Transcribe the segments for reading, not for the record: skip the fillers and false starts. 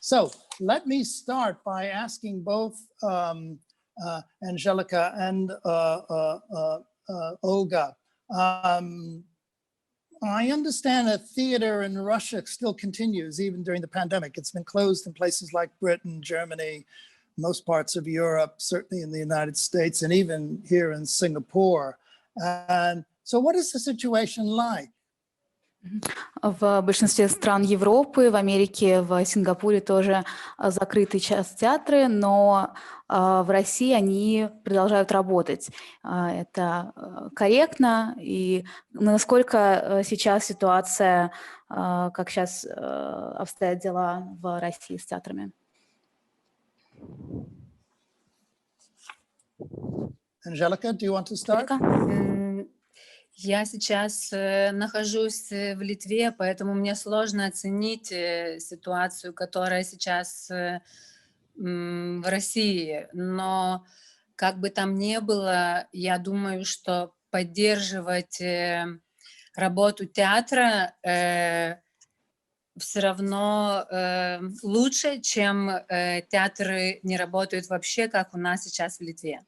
So let me start by asking both Angelica and Olga. I understand that theater in Russia still continues even during the pandemic. It's been closed in places like Britain, Germany, most parts of Europe, certainly in the United States, and even here in Singapore. And so what is the situation like? В большинстве стран Европы, в Америке, в Сингапуре тоже закрыты сейчас театры, но в России они продолжают работать. Это корректно. И насколько сейчас ситуация, как сейчас обстоят дела в России с театрами? Angelica, do you want to start? Я сейчас нахожусь в Литве, поэтому мне сложно оценить ситуацию, которая сейчас в России. Но как бы там ни было, я думаю, что поддерживать работу театра все равно лучше, чем театры не работают вообще, как у нас сейчас в Литве.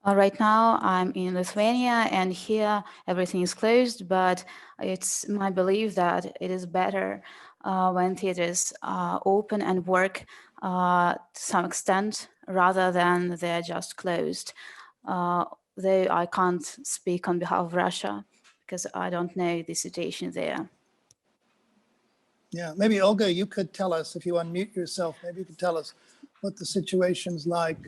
Right now, I'm in Lithuania, and here everything is closed, but it's my belief that it is better when theaters are open and work to some extent, rather than they're just closed. Though I can't speak on behalf of Russia, because I don't know the situation there. Yeah, maybe Olga, you could tell us, if you unmute yourself, maybe you could tell us what the situation's like,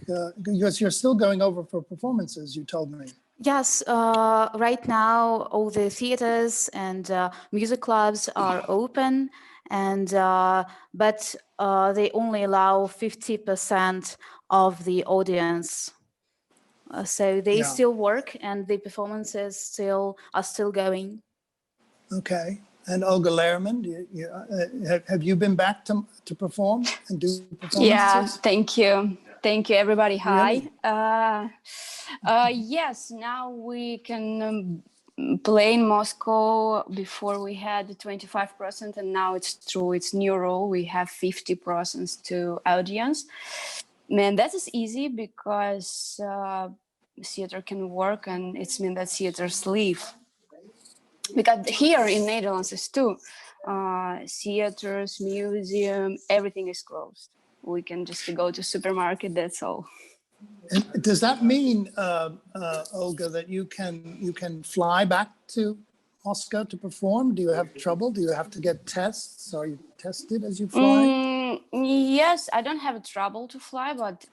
because you're still going over for performances, you told me. Yes, right now all the theaters and music clubs are open, and but they only allow 50% of the audience. So they still work, and the performances are still going. Okay. And Olga Lerman, have you been back to perform and do performances? Yeah, thank you. Thank you, everybody. Hi. Really? Yes, now we can play in Moscow. Before we had 25%, and now it's true, it's new rule. We have 50% to audience. And that is easy because theater can work, and it's mean that theaters leave. Because here in Netherlands is too, theaters, museum, everything is closed. We can just go to supermarket, that's all. And does that mean, Olga, that you can fly back to Moscow to perform? Do you have trouble? Do you have to get tests? Are you tested as you fly? Yes, I don't have trouble to fly, but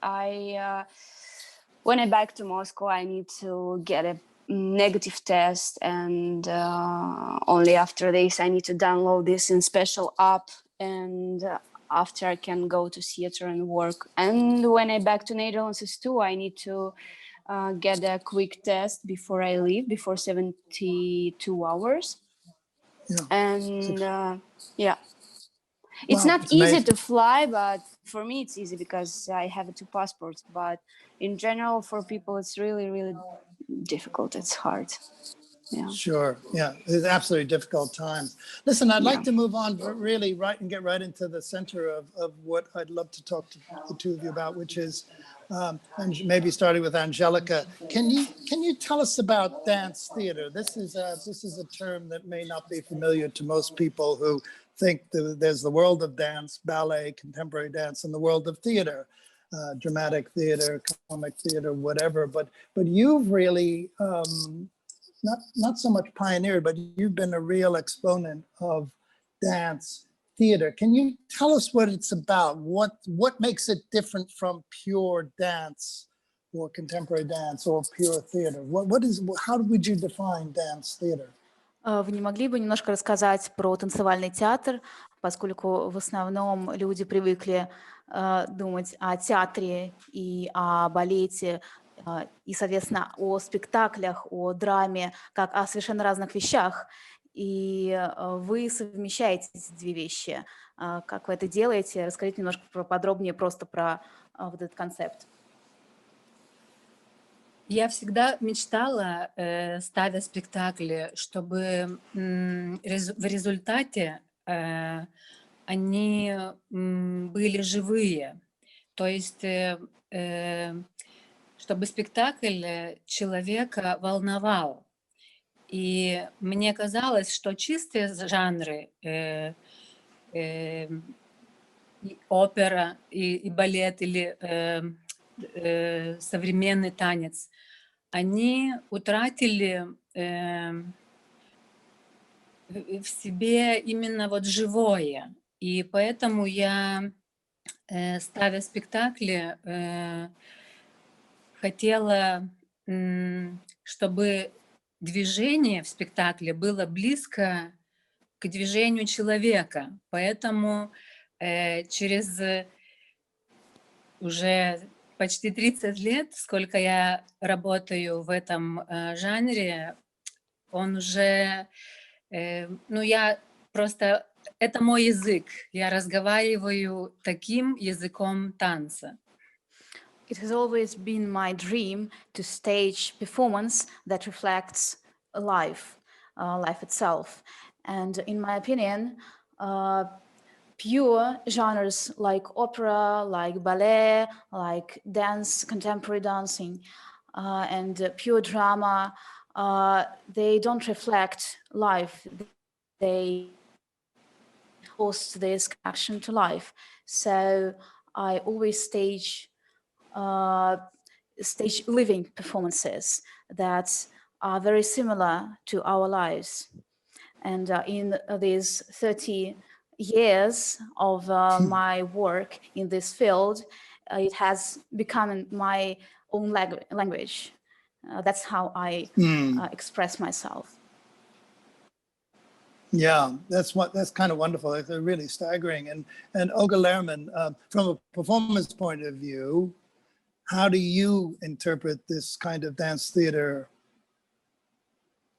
when I back to Moscow, I need to get a negative test, and only after this I need to download this in special app, and after I can go to theater and work. And when I back to Netherlands too, I need to get a quick test before I leave, before 72 hours. Yeah. And yeah, it's Wow, not it's easy amazing. to fly, but for me it's easy because I have 2 passports. But in general, for people, it's really, really difficult. It's hard. Yeah. Sure. Yeah, it's absolutely difficult times. Listen, I'd like to move on really and get right into the center of what I'd love to talk to the two of you about, which is and maybe starting with Angelica. Can you tell us about dance theater? This is a term that may not be familiar to most people who think that there's the world of dance, ballet, contemporary dance, and the world of theater. Dramatic theater, comic theater, whatever, but you've really not so much pioneered, but you've been a real exponent of dance theater. Can you tell us what it's about? What makes it different from pure dance or contemporary dance or pure theater? How would you define dance theater? Вы не могли бы немножко рассказать про танцевальный театр, поскольку в основном люди привыкли думать о театре и о балете, и, соответственно, о спектаклях, о драме, как о совершенно разных вещах. И вы совмещаете эти 2 вещи. Как вы это делаете? Расскажите немножко подробнее просто про вот этот концепт. Я всегда мечтала, ставя спектакли, чтобы в результате они были живые. То есть, чтобы спектакль человека волновал. И мне казалось, что чистые жанры, и опера, и балет, или современный танец, они утратили в себе именно вот живое. И поэтому я, ставя спектакли, хотела, чтобы движение в спектакле было близко к движению человека. Поэтому через уже почти 30 лет, сколько я работаю в этом жанре, он уже, ну, я просто, это мой язык, я разговариваю таким языком танца. It has always been my dream to stage performance that reflects life, life itself. And in my opinion, pure genres like opera, like ballet, like dance, contemporary dancing, and pure drama, they don't reflect life. They host this connection to life. So I always stage living performances that are very similar to our lives. And in these 30 years of my work in this field, it has become my own language. That's how I express myself. Yeah, that's kind of wonderful. It's really staggering. And Olga Lerman, from a performance point of view, how do you interpret this kind of dance theater?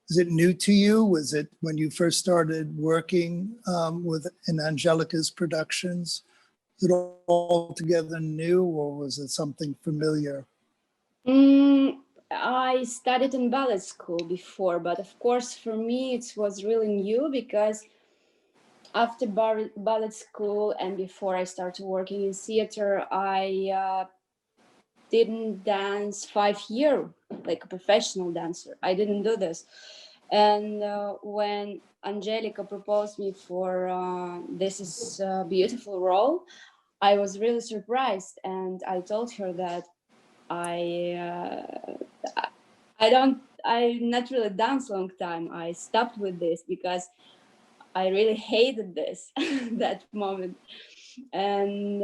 Is it new to you? Was it when you first started working in Angelica's productions? Was it altogether new, or was it something familiar? I studied in ballet school before, but of course for me it was really new because after ballet school and before I started working in theater, I didn't dance 5 years like a professional dancer. I didn't do this. And when Angelica proposed me for this is a beautiful role, I was really surprised, and I told her that I not really dance long time. I stopped with this because I really hated this that moment. And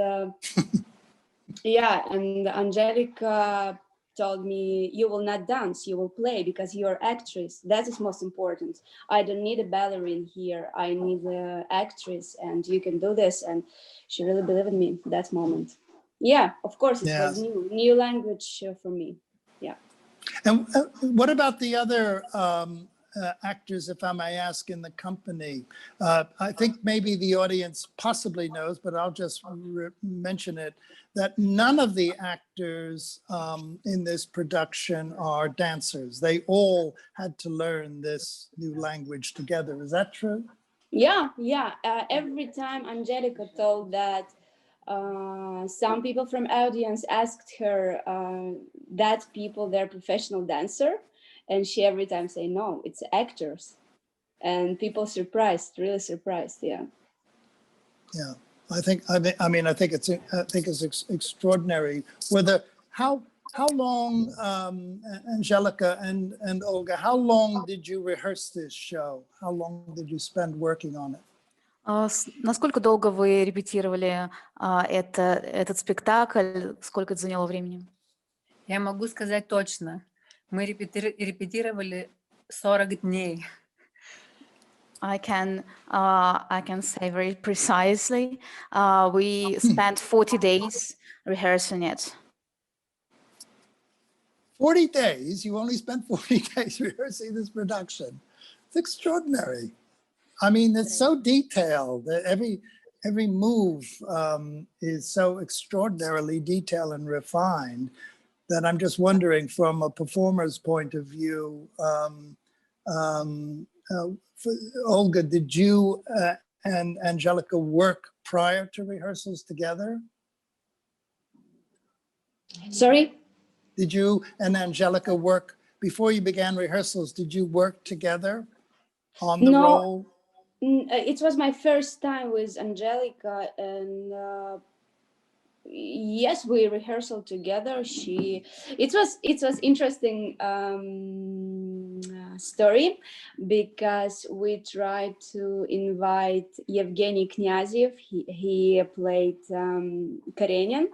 yeah, and Angelica told me, you will not dance, you will play because you're actress. That is most important. I don't need a ballerina here. I need an actress, and you can do this. And she really believed in me that moment. Yeah, of course, it was new language for me. Yeah. And what about the other actors, if I may ask, in the company? I think maybe the audience possibly knows, but I'll just mention it, that none of the actors in this production are dancers. They all had to learn this new language together. Is that true? Yeah. Every time Angelica told that some people from audience asked her that people, they're professional dancer, and she every time say, no, it's actors. And people surprised, really surprised. Yeah. I think it's extraordinary. How long, Angelica and Olga, how long did you rehearse this show? How long did you spend working on it? Насколько долго вы репетировали этот спектакль? Сколько это заняло времени? Я могу сказать точно. Мы репетировали 40 дней. I can say very precisely. We spent 40 days rehearsing it. 40 days? You only spent 40 days rehearsing this production. It's extraordinary. I mean, it's so detailed. Every move is so extraordinarily detailed and refined that I'm just wondering, from a performer's point of view, Olga, did you and Angelica work prior to rehearsals together? Sorry? Did you and Angelica work, before you began rehearsals, did you work together on the role? It was my first time with Angelica, and yes, we rehearsed together. It was interesting story, because we tried to invite Evgeny Knyazyev. He played Karenine.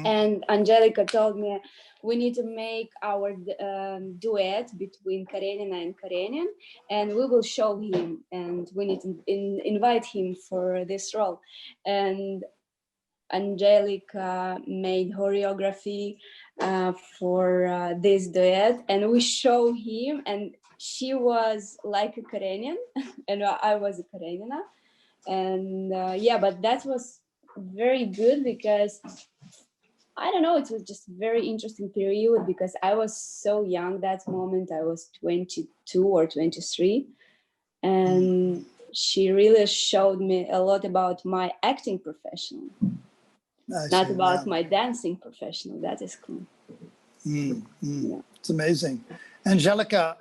And Angelica told me we need to make our duet between Karenina and Karenine, and we will show him, and we need to invite him for this role. And Angelica made choreography for this duet, and we show him, and she was like a Karenine, and I was a Karenina. And yeah, but that was very good, because I don't know, it was just very interesting period, because I was so young that moment. I was 22 or 23, and she really showed me a lot about my acting profession, not about my dancing professional. That is cool. Yeah. It's amazing. Angelica,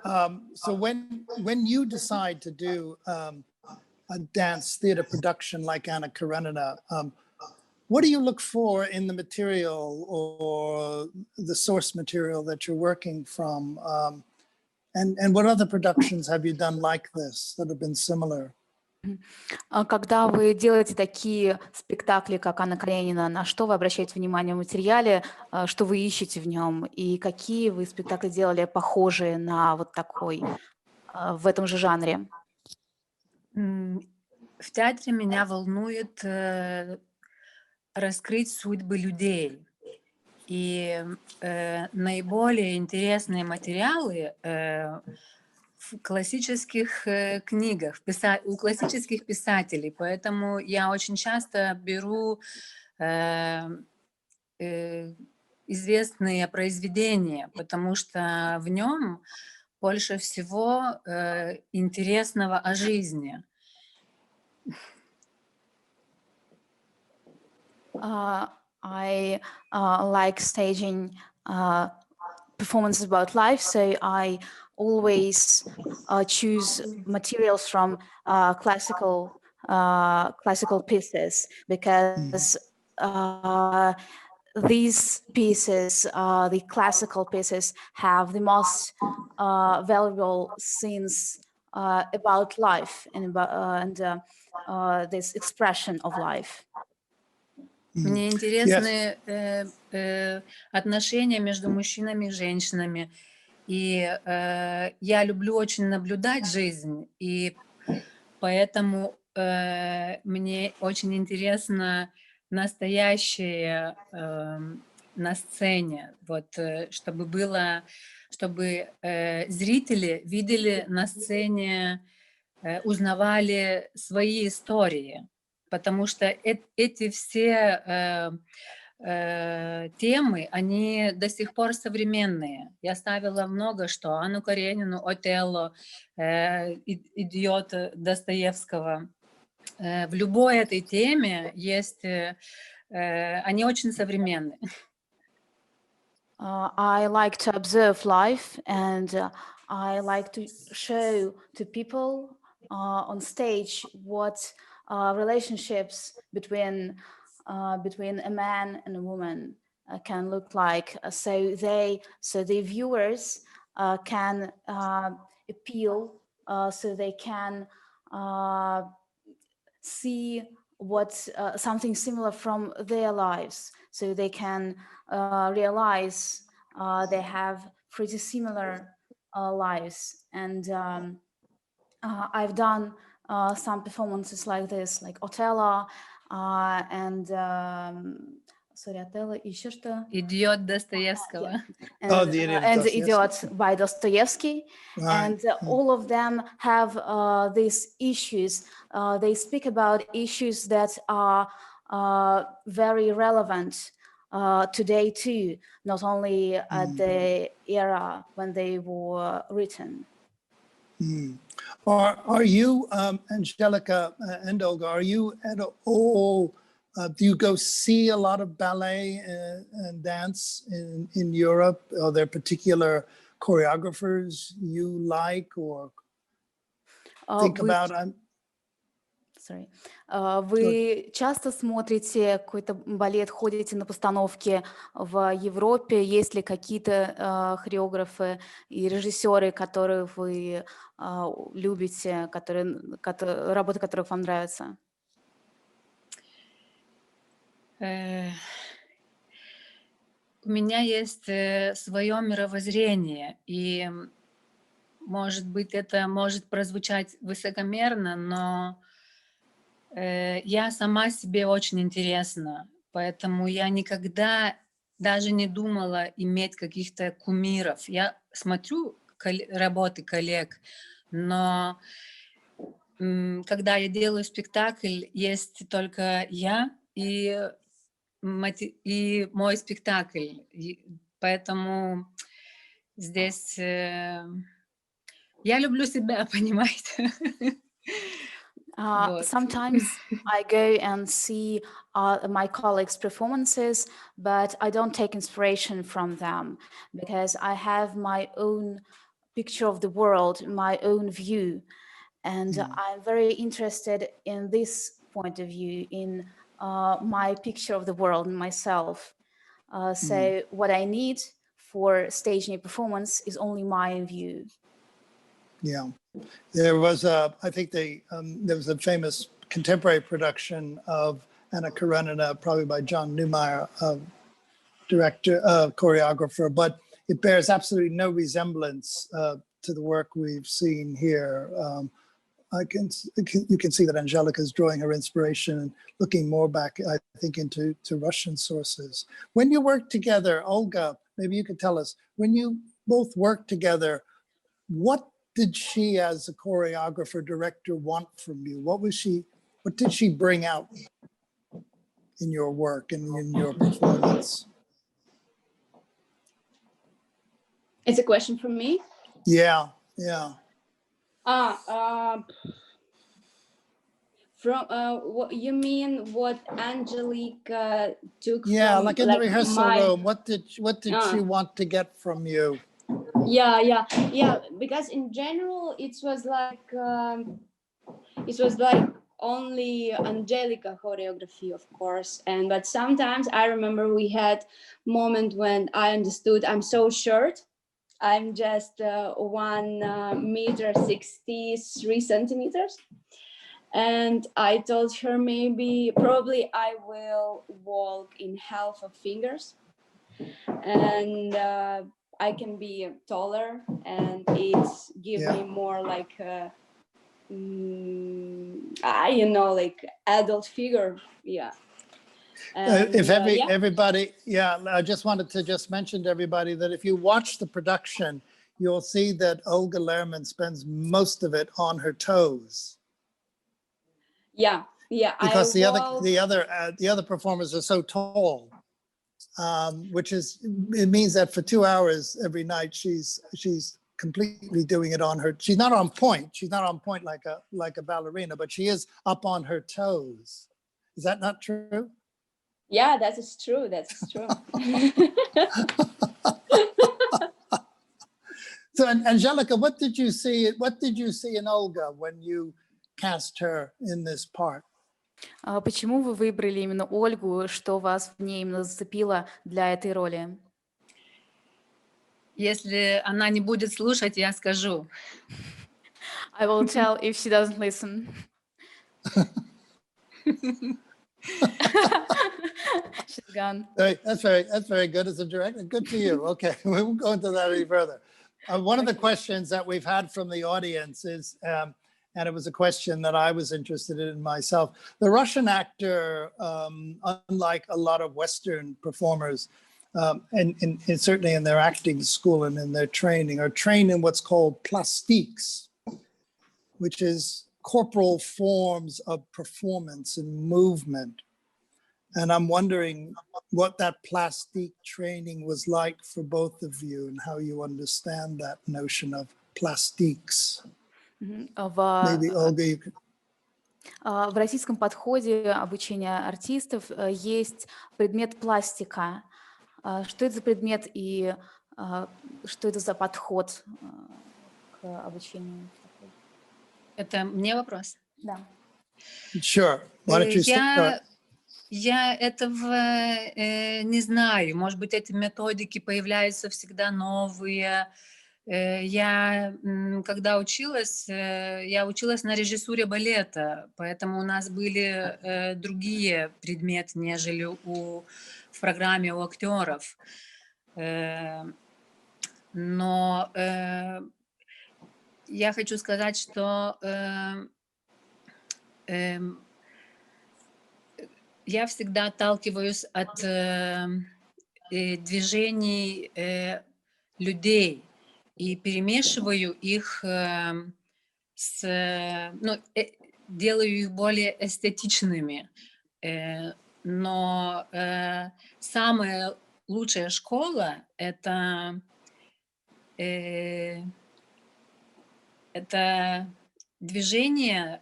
so when you decide to do a dance theater production like Anna Karenina, what do you look for in the material or the source material that you're working from? And what other productions have you done like this that have been similar? Когда вы делаете такие спектакли, как Анна Каренина, на что вы обращаете внимание в материале, что вы ищете в нем, и какие вы спектакли делали похожие на вот такой, в этом же жанре? В театре меня волнует раскрыть судьбы людей. И наиболее интересные материалы в классических книгах, у классических писателей. Поэтому я очень часто беру известные произведения, потому что в нем больше всего интересного о жизни. I like staging performances about life, so I always choose materials from classical pieces, because these pieces, the classical pieces, have the most valuable scenes about life and this expression of life. Мне интересны отношения между мужчинами и женщинами. И я люблю очень наблюдать жизнь, и поэтому мне очень интересно настоящее на сцене, вот, чтобы зрители видели на сцене, узнавали свои истории. Потому что эти все темы, они до сих пор современные. Я ставила много что. Анну Каренину, Отелло, «Идиот» Достоевского. В любой этой теме есть... Они очень современные. I like to observe life, and I like to show to people on stage what relationships between a man and a woman can look like, so the viewers can appeal, so they can see what something similar from their lives, so they can realize they have pretty similar lives. And I've done some performances like this, like Othello and Othello, еще что? «Идиот» Достоевского. And the Idiot by Dostoevsky. Right. And all of them have these issues. They speak about issues that are very relevant today too, not only at the era when they were written. Are you, Angelica and Olga, are you at all, do you go see a lot of ballet and dance in Europe? Are there particular choreographers you like or think about? Sorry. Вы часто смотрите какой-то балет, ходите на постановки в Европе? Есть ли какие-то хореографы и режиссеры, которые вы любите, работы которых вам нравятся? У меня есть свое мировоззрение, и, может быть, это может прозвучать высокомерно, но я сама себе очень интересна, поэтому я никогда даже не думала иметь каких-то кумиров. Я смотрю работы коллег, но когда я делаю спектакль, есть только я и мой спектакль. Поэтому здесь я люблю себя, понимаете? Sometimes I go and see my colleagues' performances, but I don't take inspiration from them because I have my own picture of the world, my own view. And I'm very interested in this point of view, in my picture of the world and myself. So what I need for staging a performance is only my view. Yeah, there was I think there was a famous contemporary production of Anna Karenina, probably by John Neumeier, director, choreographer, but it bears absolutely no resemblance to the work we've seen here. You can see that Angelica is drawing her inspiration and looking more back, I think, into Russian sources. When you work together, Olga, maybe you could tell us, when you both work together, what did she as a choreographer, director want from you? What did she bring out in your work and in your performance? It's a question for me? Yeah. From what you mean? What Angelica took? Yeah, from, like in the rehearsal room. What did she want to get from you? Yeah. Because in general, it was like only Angelica choreography, of course. But sometimes I remember we had moment when I understood I'm so short. I'm just 1 meter 63 centimeters. And I told her probably I will walk in half of fingers. And I can be taller, and it gives me more like like adult figure. Yeah. If everybody, I just wanted to mention to everybody that if you watch the production, you'll see that Olga Lerman spends most of it on her toes. Yeah. Because the other performers are so tall, it means that for 2 hours every night she's completely doing it on her. She's not on point. She's not on point like a ballerina, but she is up on her toes. Is that not true? Yeah, that is true. That's true. So, Angelica, what did you see in Olga when you cast her in this part? Почему вы выбрали именно Ольгу? Что вас в ней именно зацепило для этой роли? Если она не будет слушать, я скажу. I will tell if she doesn't listen. She's gone. That's very good as a director. Good for you. Okay, we won't go into that any further. One of the questions that we've had from the audience is, and it was a question that I was interested in myself. The Russian actor, unlike a lot of Western performers, and certainly in their acting school and in their training, are trained in what's called plastiques, which is corporal forms of performance and movement. And I'm wondering what that plastique training was like for both of you and how you understand that notion of plastiques. Maybe Olga, you could. В российском подходе обучения артистов есть предмет пластика. Что это за предмет и что это за подход к обучению? Это мне вопрос? Да. Sure. Why don't you start? Я этого не знаю. Может быть, эти методики появляются всегда новые. Я, когда училась, я училась на режиссуре балета, поэтому у нас были другие предметы, нежели в программе у актеров. Но я хочу сказать, что я всегда отталкиваюсь от движений людей и перемешиваю их делаю их более эстетичными. Но самая лучшая школа — это движение,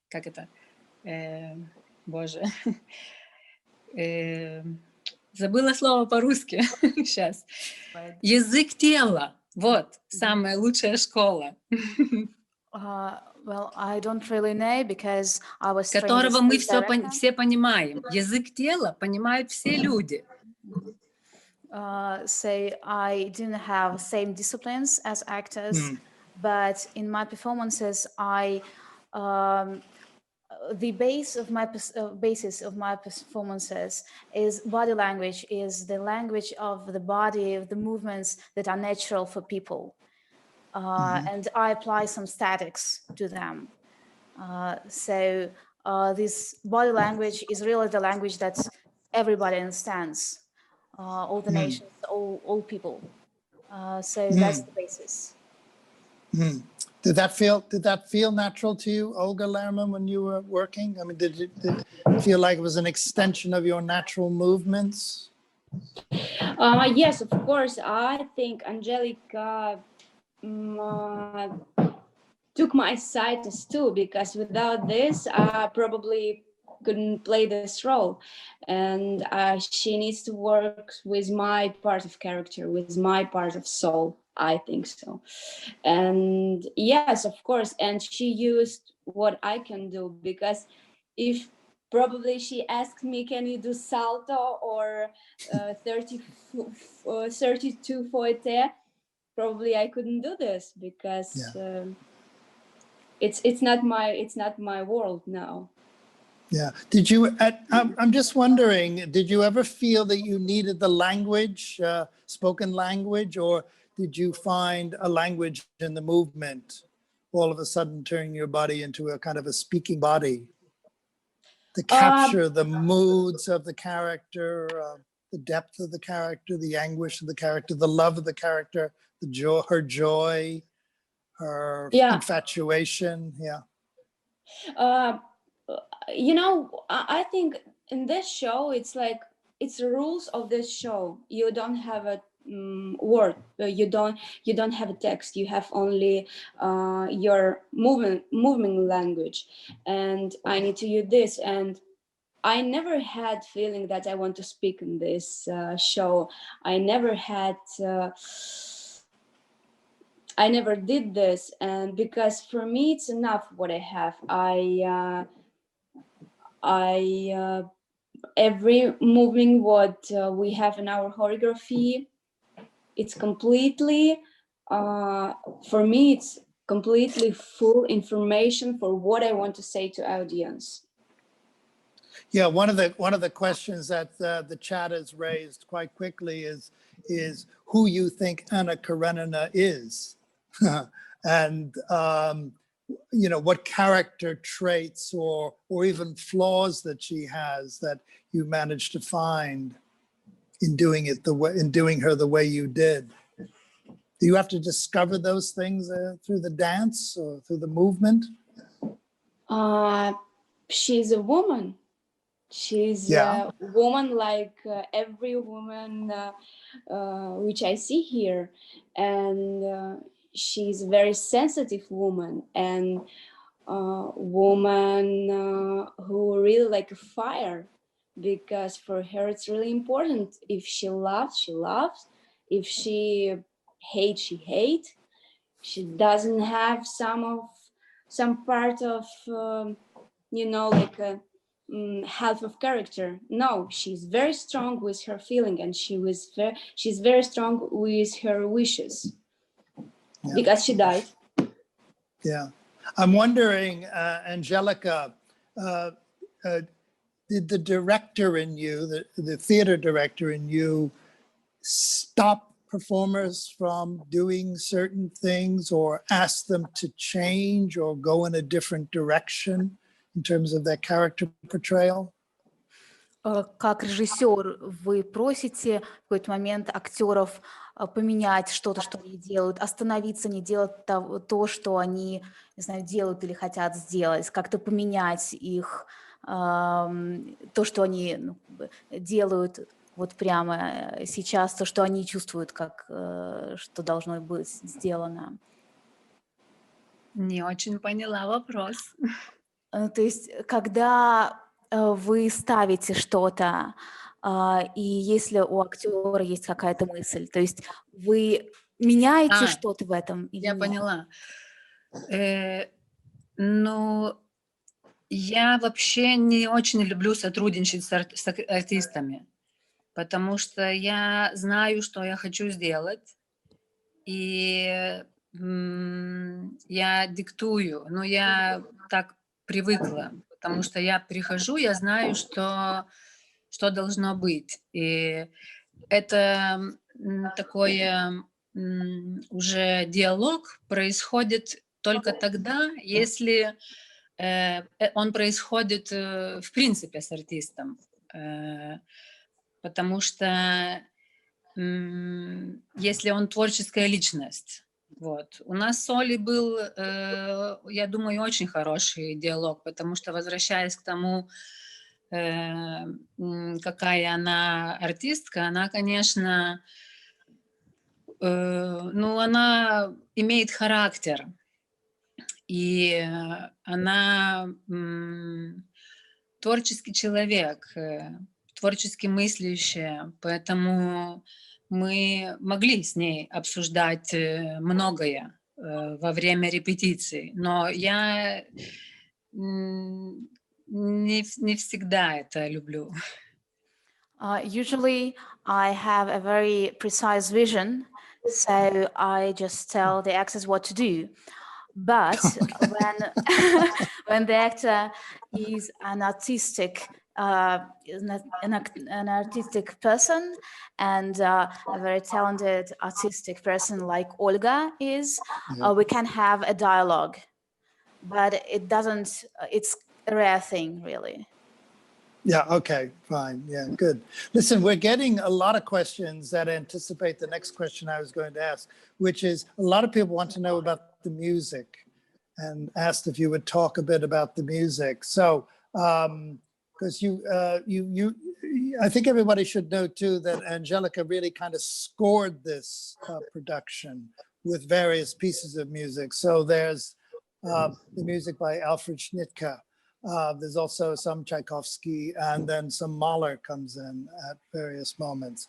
как это, боже, забыла слово по-русски сейчас. Язык тела. Вот, самая лучшая школа. Well, I don't really know because I was trained Которого as мы stage director. все понимаем. Язык тела понимают все люди. So I didn't have same disciplines as actors, but in my performances, the basis of my performances is body language, is the language of the body, of the movements that are natural for people. And I apply some statics to them. So this body language is really the language that everybody understands, all the nations, all people. So that's the basis. Did that feel natural to you, Olga Lerman, when you were working? I mean, did it feel like it was an extension of your natural movements? Yes, of course. I think Angelica took my sides too, because without this, I probably couldn't play this role. And she needs to work with my part of character, with my part of soul. I think so. And yes, of course. And she used what I can do, because if probably she asked me, can you do salto or 32 foite? Probably I couldn't do this, because it's not my world now. Yeah. Did you? I'm just wondering. Did you ever feel that you needed the language, spoken language, or did you find a language in the movement, all of a sudden turning your body into a kind of a speaking body, to capture the moods of the character, the depth of the character, the anguish of the character, the love of the character, the joy, her infatuation? Yeah. I think in this show, it's the rules of this show. You don't have a word. You don't have a text. You have only your moving language, and I need to use this. And I never had feeling that I want to speak in this show. I never did this, and because for me it's enough what I have. Every moving what we have in our choreography, it's completely for me it's completely full information for what I want to say to audience. Yeah, one of the questions that the chat has raised quite quickly is who you think Anna Karenina is, and what character traits or even flaws that she has that you managed to find in doing her the way you did. Do you have to discover those things through the dance or through the movement? She's a woman. She's a woman like every woman which I see here, and she's a very sensitive woman, and woman who really like a fire, because for her it's really important. If she loves, she loves. If she hates, she hates. She doesn't have some part of like a half of character. No, she's very strong with her feeling, and she's very strong with her wishes, because she died. Yeah. I'm wondering, Angelica, did the director in you, the theater director in you, stop performers from doing certain things or ask them to change or go in a different direction in terms of their character portrayal? Как режиссер, вы просите в какой-то момент актеров поменять что-то, что они делают, остановиться, не делать то, что они, не знаю, делают или хотят сделать, как-то поменять их, то, что они делают вот прямо сейчас, то, что они чувствуют, как что должно быть сделано. Не очень поняла вопрос. То есть, когда вы ставите что-то, и если у актера есть какая-то мысль, то есть вы меняете что-то в этом или Я нет? поняла. Ну, я вообще не очень люблю сотрудничать с артистами, потому что я знаю, что я хочу сделать, и я диктую, но я так привыкла, потому что я прихожу, я знаю, что должно быть. И это такое уже диалог происходит только тогда, если он происходит в принципе с артистом, потому что если он творческая личность. Вот. У нас с Олей был, я думаю, очень хороший диалог, потому что, возвращаясь к тому, какая она артистка, она, конечно, она имеет характер, и она творческий человек, творчески мыслящая, поэтому мы могли с ней обсуждать многое во время репетиций, но я не всегда это люблю. Usually I have a very precise vision, so I just tell the actors what to do. But when the actor is an artistic an artistic person and a very talented artistic person like Olga is, we can have a dialogue, but it's a rare thing, really. Yeah, okay, fine. Yeah, good. Listen, we're getting a lot of questions that anticipate the next question I was going to ask, which is a lot of people want to know about the music and asked if you would talk a bit about the music. So, because I think everybody should know too that Angelica really kind of scored this production with various pieces of music. So there's the music by Alfred Schnittke. There's also some Tchaikovsky, and then some Mahler comes in at various moments.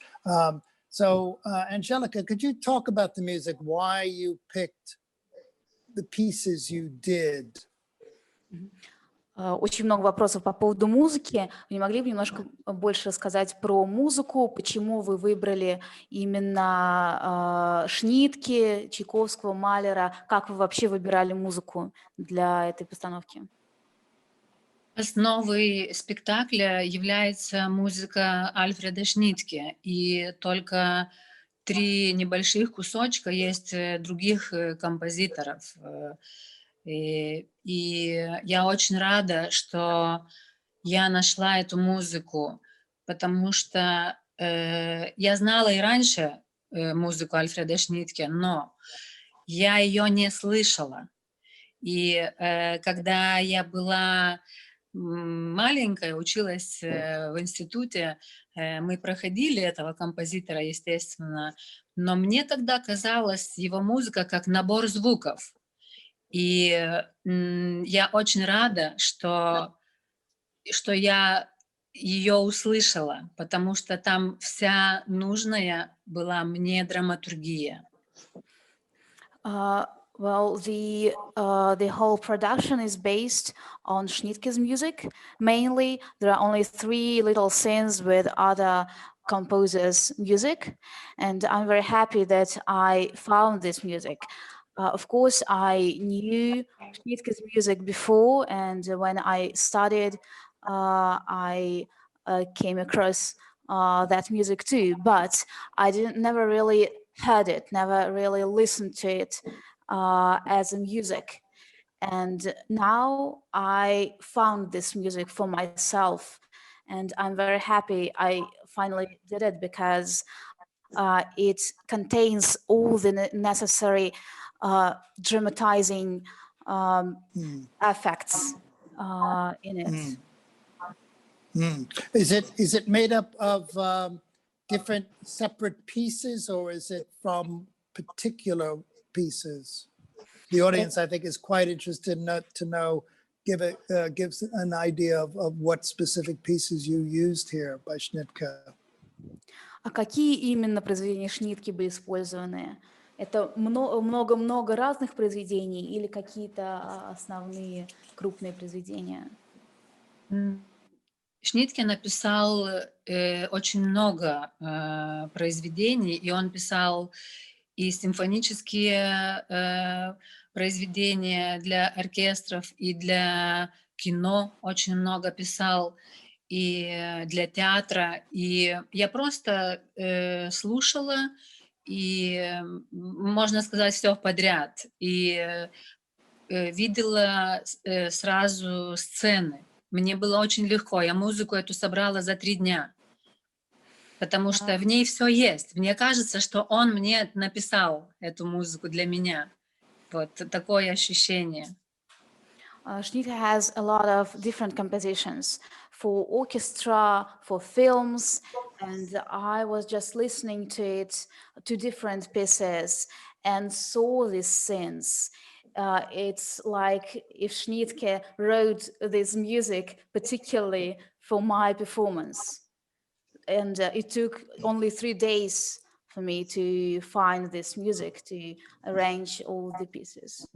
So Angelica, could you talk about the music, why you picked the pieces you did? Очень много вопросов по поводу музыки. Вы не могли бы немножко больше рассказать про музыку, почему вы выбрали именно Шнитке, Чайковского, Малера, как вы вообще выбирали музыку для этой постановки? Основой спектакля является музыка Альфреда Шнитке, и только 3 небольших кусочка есть других композиторов. И я очень рада, что я нашла эту музыку, потому что я знала и раньше музыку Альфреда Шнитке, но я ее не слышала. И когда я была маленькая, училась в институте, мы проходили этого композитора, естественно, но мне тогда казалась его музыка как набор звуков. И я очень рада, что я ее услышала, потому что там вся нужная была мне драматургия. Well, the whole production is based on Schnittke's music. Mainly, there are only 3 little scenes with other composers' music, and I'm very happy that I found this music. Of course, I knew Schnittke's music before, and when I studied, I came across that music too, but I never really heard it, never really listened to it as a music. And now I found this music for myself, and I'm very happy I finally did it, because it contains all the necessary dramatizing effects in it. Is it made up of different separate pieces, or is it from particular pieces? The audience, I think, is quite interested to know, gives an idea of what specific pieces you used here by Schnittke. А какие именно произведения Шнитке были использованы? Это много-много разных произведений или какие-то основные крупные произведения? Шнитке написал очень много произведений, и он писал и симфонические произведения для оркестров, и для кино очень много писал, и для театра. И я просто слушала, и, можно сказать, все подряд. И видела сразу сцены. Мне было очень легко. Я музыку эту собрала за 3 дня. Потому что в ней все есть. Мне кажется, что он мне написал эту музыку для меня. Вот такое ощущение. Schnittke has a lot of different compositions for orchestra, for films, and I was just listening to it, to different pieces, and saw these scenes. It's like if Schnittke wrote this music particularly for my performance. And it took only 3 days for me to find this music, to arrange all the pieces.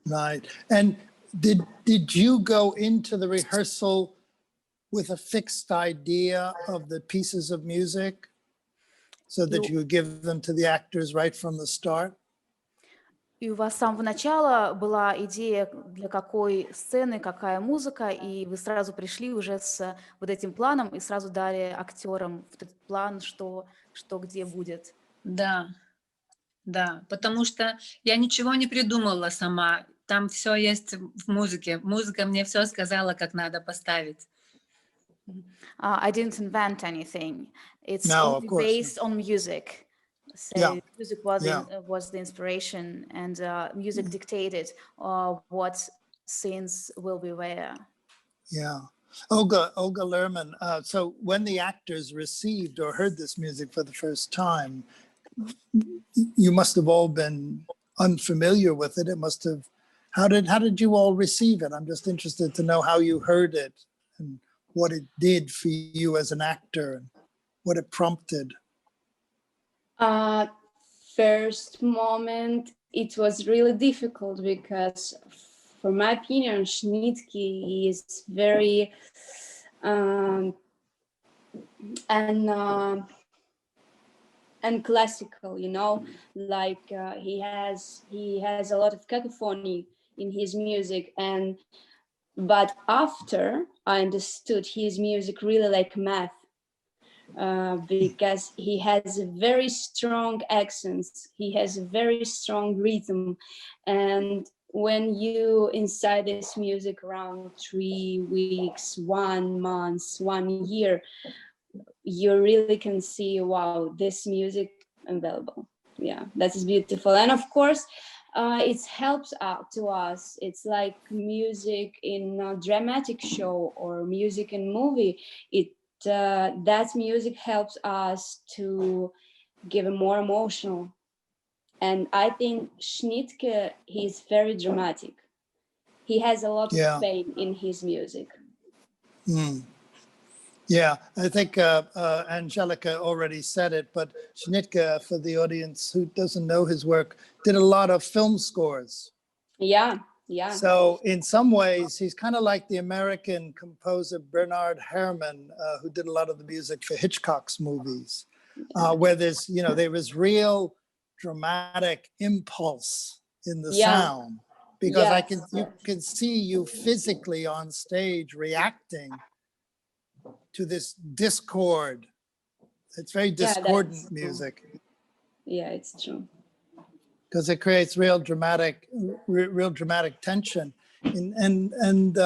Right. And did you go into the rehearsal with a fixed idea of the pieces of music so that you would give them to the actors right from the start? И у вас с самого начала была идея, для какой сцены, какая музыка, и вы сразу пришли уже с вот этим планом и сразу дали актерам этот план, что где будет. Да, потому что я ничего не придумала сама. Там все есть в музыке. Музыка мне все сказала, как надо поставить. I didn't invent anything. It's No, only of course. based on music. So Yeah. music was Yeah. was the inspiration, and music dictated what scenes will be where. Yeah. Olga Lerman, so when the actors received or heard this music for the first time, you must have all been unfamiliar with it. It must have, how did you all receive it? I'm just interested to know how you heard it and what it did for you as an actor and what it prompted. First moment, it was really difficult because, for my opinion, Schnittke is very and classical, you know, like he has a lot of cacophony in his music, but after I understood his music really like math. Because he has very strong accents, he has a very strong rhythm, and when you inside this music around 3 weeks, 1 month, 1 year, you really can see, wow, this music available. Yeah, that is beautiful. And of course, it helps to us. It's like music in a dramatic show or music in movie. That music helps us to give a more emotional. And I think Schnittke, he's very dramatic. He has a lot of pain in his music. Yeah, I think Angelica already said it, but Schnittke, for the audience who doesn't know his work, did a lot of film scores. Yeah. So in some ways, he's kind of like the American composer Bernard Herrmann, who did a lot of the music for Hitchcock's movies, where there's, there is real dramatic impulse in the sound, because you can see you physically on stage reacting to this discord. It's very discordant music. Yeah, it's true. Because it creates real dramatic tension. And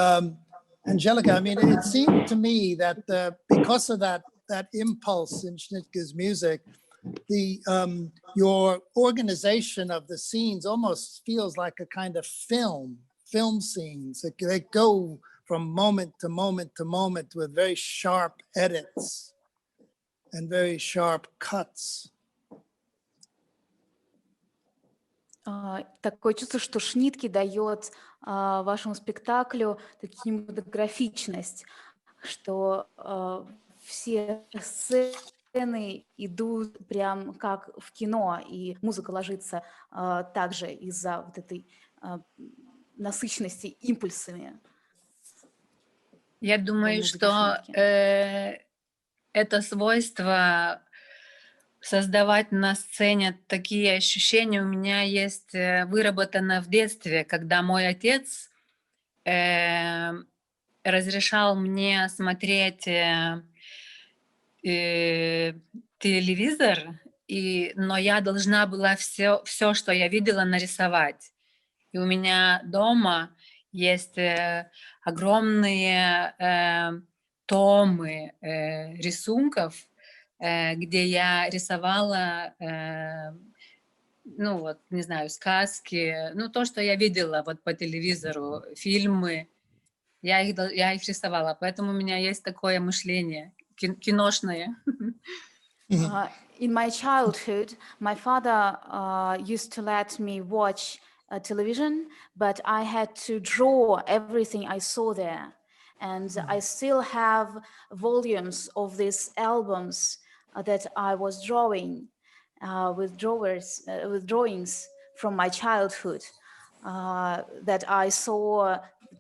Angelica, I mean, it seemed to me that because of that impulse in Schnittke's music, your organization of the scenes almost feels like a kind of film scenes. They go from moment to moment to moment with very sharp edits and very sharp cuts. Такое чувство, что Шнитке дает вашему спектаклю кинематографичность, что все сцены идут прям как в кино, и музыка ложится также из-за вот этой насыщенности импульсами. Я думаю, что это свойство создавать на сцене такие ощущения у меня есть выработано в детстве, когда мой отец разрешал мне смотреть телевизор, но я должна была все, что я видела, нарисовать. И у меня дома есть огромные томы рисунков, где я рисовала, не знаю, сказки, то, что я видела по телевизору, фильмы, я их рисовала, поэтому у меня есть такое мышление киношное. In my childhood, my father used to let me watch television, but I had to draw everything I saw there. And I still have volumes of these albums that I was drawing with drawings from my childhood that I saw.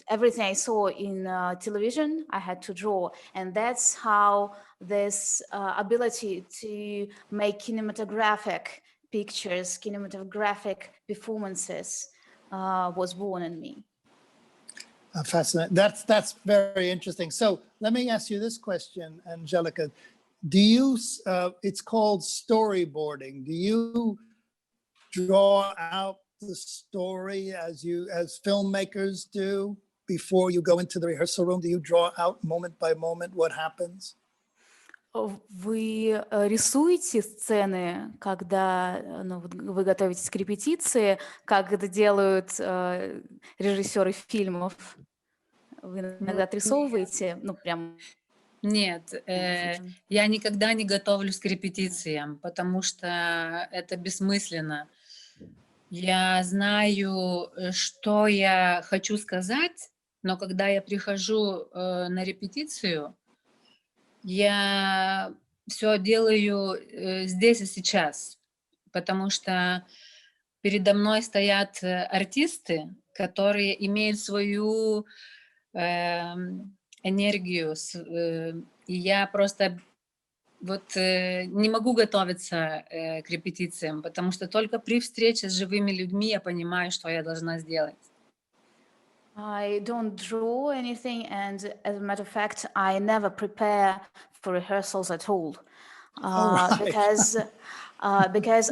Everything I saw in television, I had to draw. And that's how this ability to make kinematographic pictures, kinematographic performances was born in me. Fascinating. That's very interesting. So let me ask you this question, Angelica. Do you, it's called storyboarding. Do you draw out the story as filmmakers do before you go into the rehearsal room? Do you draw out moment by moment what happens? Вы рисуете сцены, когда вы готовитесь к репетиции, как это делают режиссеры фильмов? Вы иногда отрисовываете, прям... Нет, я никогда не готовлюсь к репетициям, потому что это бессмысленно. Я знаю, что я хочу сказать, но когда я прихожу на репетицию, я все делаю здесь и сейчас, потому что передо мной стоят артисты, которые имеют свою энергию, и я просто не могу готовиться к репетициям, потому что только при встрече с живыми людьми я понимаю, что я должна сделать. I don't draw anything, and as a matter of fact, I never prepare for rehearsals at all, because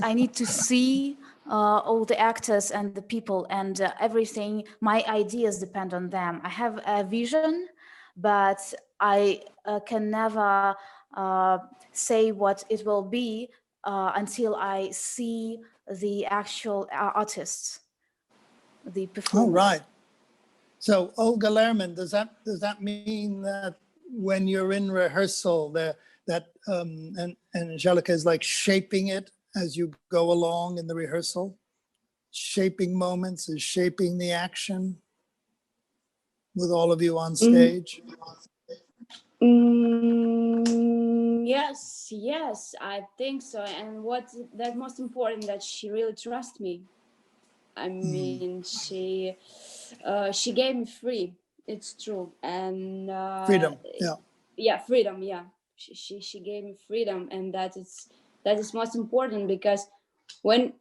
I need to see all the actors and the people and everything. My ideas depend on them. I have a vision, but I can never say what it will be until I see the actual artists. the performance. Oh, right. So Olga Lerman, does that mean that when you're in rehearsal, and Angelica is like shaping it as you go along in the rehearsal, shaping moments, is shaping the action with all of you on stage? Yes, I think so. And what's that most important, that she really trusts me. I mean, she gave me free. It's true, and Freedom, yeah. Yeah, freedom. Yeah, she gave me freedom, and that is most important, because when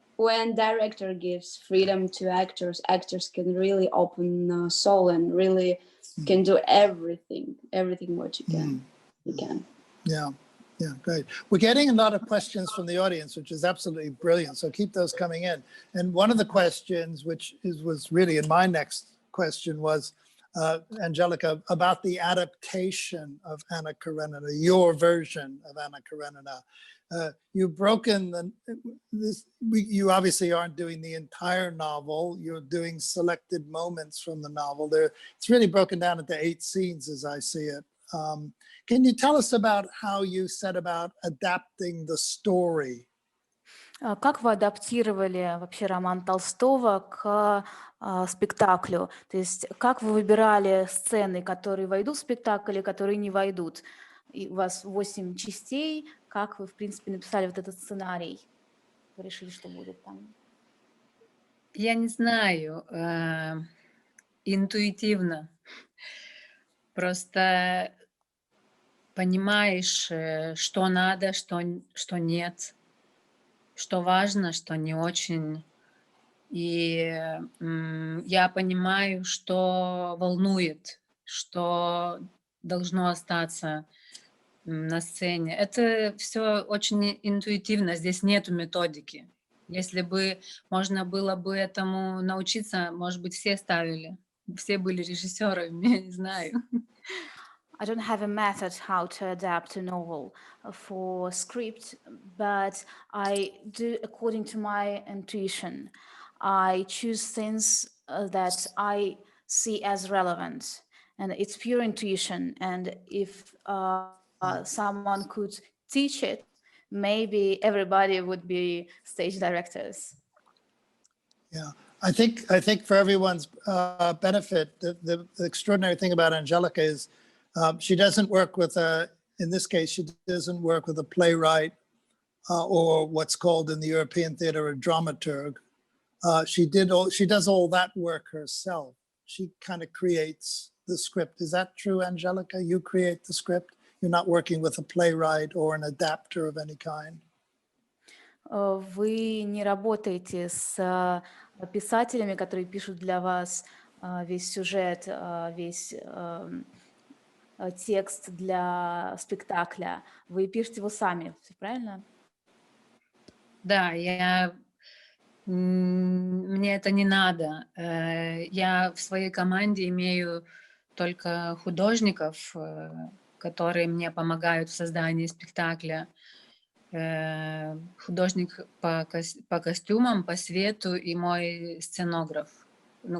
director gives freedom to actors, actors can really open soul and really can do everything what you can. You can. Yeah, great. We're getting a lot of questions from the audience, which is absolutely brilliant. So keep those coming in. And one of the questions, which was really in my next question, was, Angelica, about the adaptation of Anna Karenina, your version of Anna Karenina. You've broken you obviously aren't doing the entire novel. You're doing selected moments from the novel. It's really broken down into 8 scenes as I see it. Can you tell us about how you set about adapting the story? Как вы адаптировали вообще роман Толстого к спектаклю? То есть как вы выбирали сцены, которые войдут в спектакль и которые не войдут? И у вас 8 частей. Как вы, в принципе, написали вот этот сценарий? Вы решили, что будет там? Я не знаю, интуитивно. Просто понимаешь, что надо, что нет, что важно, что не очень. И я понимаю, что волнует, что должно остаться на сцене. Это все очень интуитивно, здесь нету методики. Если бы можно было бы этому научиться, может быть, все были режиссерами, я не знаю. I don't have a method how to adapt a novel for script, but I do according to my intuition. I choose things that I see as relevant, and it's pure intuition. And if someone could teach it, maybe everybody would be stage directors. Yeah, I think for everyone's benefit, the extraordinary thing about Angelica is she doesn't work with in this case, she doesn't work with a playwright or what's called in the European theater a dramaturg. She does all that work herself. She kind of creates the script. Is that true, Angelica? You create the script? You're not working with a playwright or an adapter of any kind? Вы не работаете с писателями, которые пишут для вас весь сюжет, весь текст для спектакля. Вы пишете его сами, правильно? Да, мне это не надо. Я в своей команде имею только художников, которые мне помогают в создании спектакля. Художник по костюмам, по свету и мой сценограф,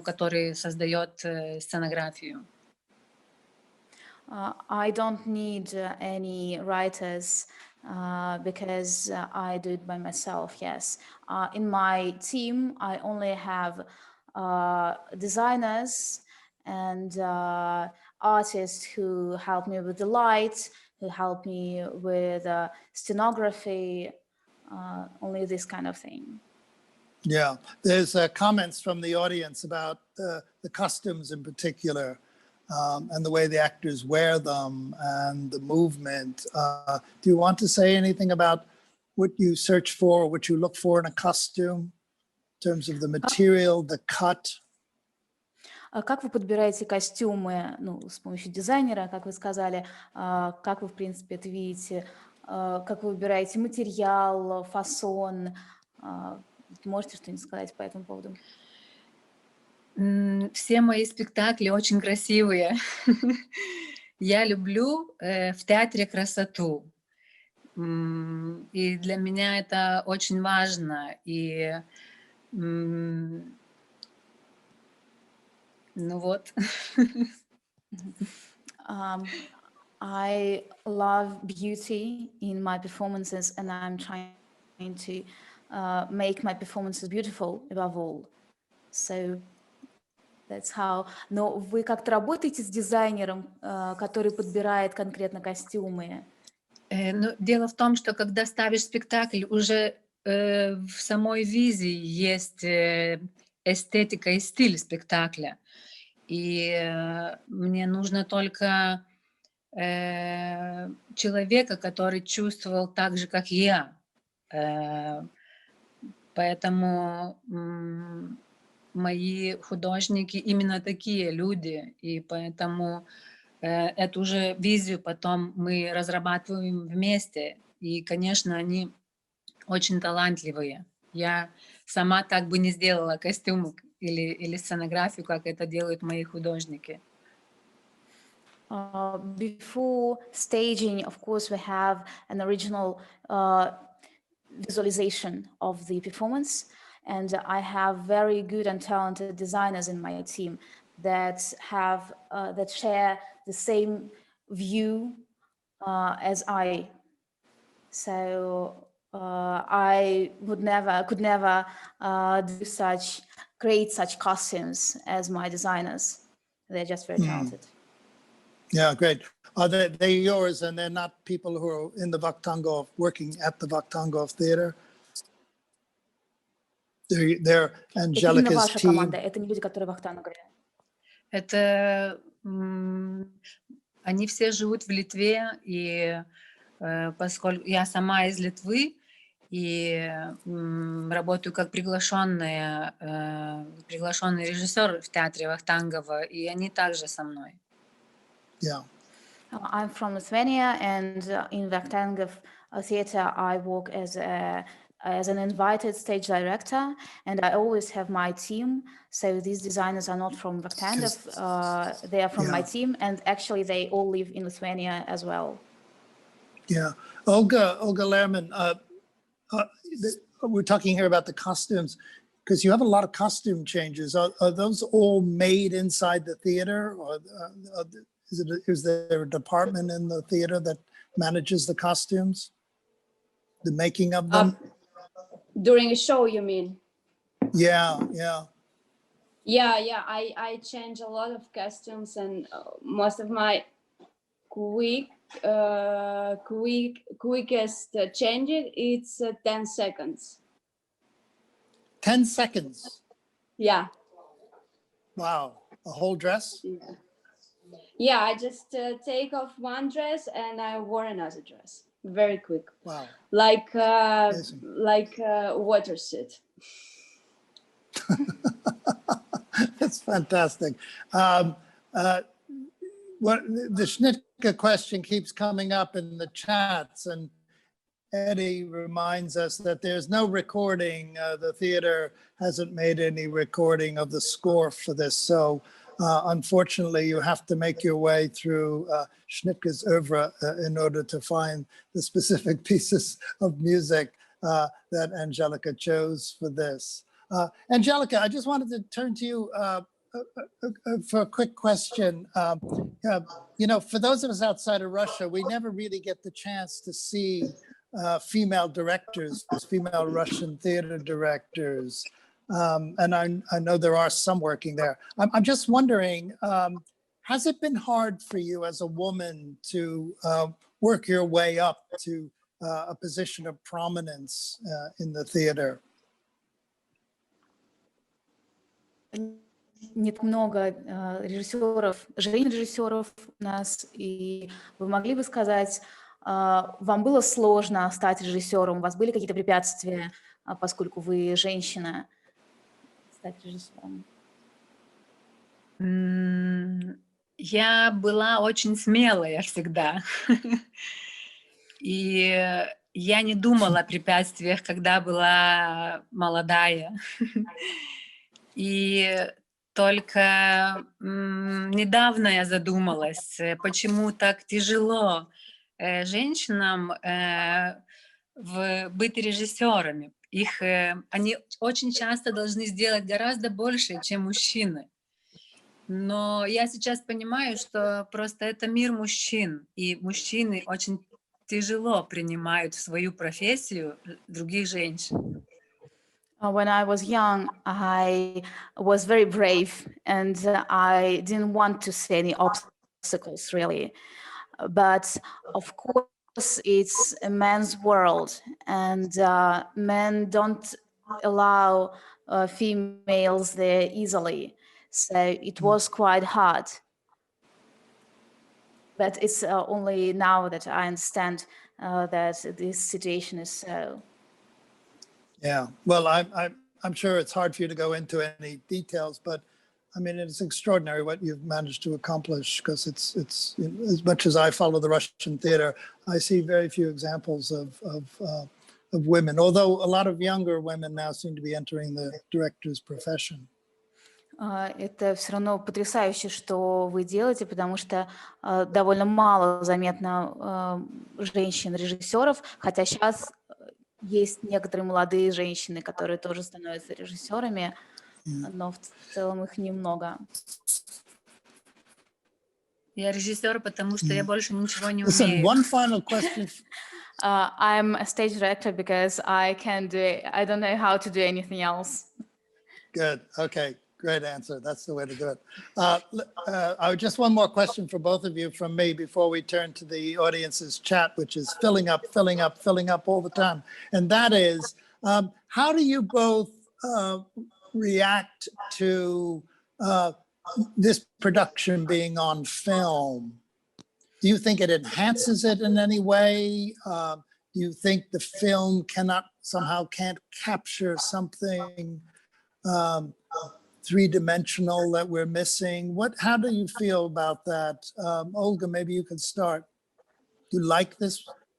который создает сценографию. I don't need any writers because I do it by myself, yes. In my team, I only have designers and artists who help me with the lights, who help me with stenography, only this kind of thing. Yeah, there's comments from the audience about the costumes in particular. And the way the actors wear them and the movement. Do you want to say anything about what you search for, what you look for in a costume in terms of the material, the cut? Как вы подбираете костюмы, с помощью дизайнера, как вы сказали, как вы, в принципе, это видите, как вы выбираете материал, фасон? Можете что-нибудь сказать по этому поводу? Все мои спектакли очень красивые. Я люблю в театре красоту. И для меня это очень важно. И Ну вот. I love beauty in my performances, and I'm trying to make my performances beautiful above all. So that's how. Но вы как-то работаете с дизайнером, который подбирает конкретно костюмы? Ну, дело в том, что когда ставишь спектакль, уже в самой визии есть эстетика и стиль спектакля. И мне нужно только человека, который чувствовал так же, как я. Поэтому мои художники именно такие люди, и поэтому эту же визию потом мы разрабатываем вместе. И, конечно, они очень талантливые. Я сама так бы не сделала костюм или сценографию, как это делают мои художники. Before staging, of course, we have an original visualization of the performance, and I have very good and talented designers in my team that have that share the same view as I. So I could never create such costumes as my designers. They're just very talented. Yeah, great. Are they yours, and they're not people who are in the Vakhtangov, working at the Vakhtangov Theatre? They're Это именно Angelica's ваша team. команда, это не люди, которые в Вахтангове. Это они все живут в Литве, и поскольку я сама из Литвы и работаю как приглашенный режиссер в театре Вахтангова, и они также со мной. Yeah. I'm from Lithuania, and in Vakhtangov Theatre, I work as an invited stage director, and I always have my team. So these designers are not from Vakhtangov; they are from my team, and actually, they all live in Lithuania as well. Yeah, Olga Lerman. We're talking here about the costumes, because you have a lot of costume changes. Are those all made inside the theater, or is there a department in the theater that manages the costumes, the making of them? During a show, you mean? Yeah. I change a lot of costumes, and most of my quickest changing, it's 10 seconds. 10 seconds. Yeah. Wow. A whole dress? Yeah, I just take off one dress and I wear another dress. Very quick. Wow. Like water suit. That's fantastic. What the Schnittke question keeps coming up in the chats, and Eddie reminds us that there's no recording. The theater hasn't made any recording of the score for this. So unfortunately, you have to make your way through Schnittke's oeuvre in order to find the specific pieces of music that Angelica chose for this. Angelica, I just wanted to turn to you for a quick question. For those of us outside of Russia, we never really get the chance to see female directors, female Russian theater directors. And I know there are some working there. I'm just wondering, has it been hard for you as a woman to work your way up to a position of prominence in the theater? Нет много режиссеров, женщин-режиссеров у нас, и вы могли бы сказать, вам было сложно стать режиссером, у вас были какие-то препятствия, поскольку вы женщина, стать режиссером? Я была очень смелая всегда. И я не думала о препятствиях, когда была молодая. И только недавно я задумалась, почему так тяжело женщинам быть режиссерами. Они очень часто должны сделать гораздо больше, чем мужчины. Но я сейчас понимаю, что просто это мир мужчин, и мужчины очень тяжело принимают в свою профессию других женщин. When I was young, I was very brave and I didn't want to see any obstacles really. But of course, it's a man's world and men don't allow females there easily. So it was quite hard. But it's only now that I understand that this situation is so. Yeah, well, I'm sure it's hard for you to go into any details, but I mean, it's extraordinary what you've managed to accomplish, because it's as much as I follow the Russian theater, I see very few examples of women, although a lot of younger women now seem to be entering the director's profession. Это все равно потрясающе, что вы делаете, потому что довольно мало заметно женщин-режиссеров, хотя сейчас есть некоторые молодые женщины, которые тоже становятся режиссерами, но в целом их немного. Я режиссер, потому что я больше ничего не Listen, умею. one final question. I'm a stage director because I don't know how to do anything else. Good. Okay. Great answer. That's the way to do it. Just one more question for both of you from me before we turn to the audience's chat, which is filling up all the time. And that is, how do you both react to this production being on film? Do you think it enhances it in any way? Do you think the film can't capture something three-dimensional that we're missing? How do you feel about that? Olga, maybe you could start. Do you like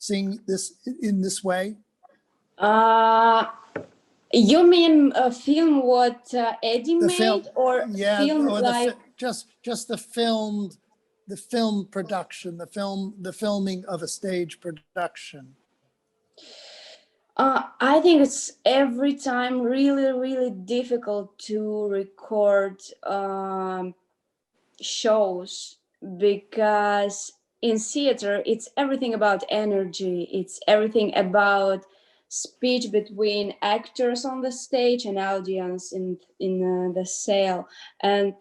seeing this in this way? You mean a film what Eddie The made, film, or yeah, film or like just the film production, the filming of a stage production? I think it's every time really, really difficult to record shows, because in theater, it's everything about energy. It's everything about speech between actors on the stage and audience in the sail. And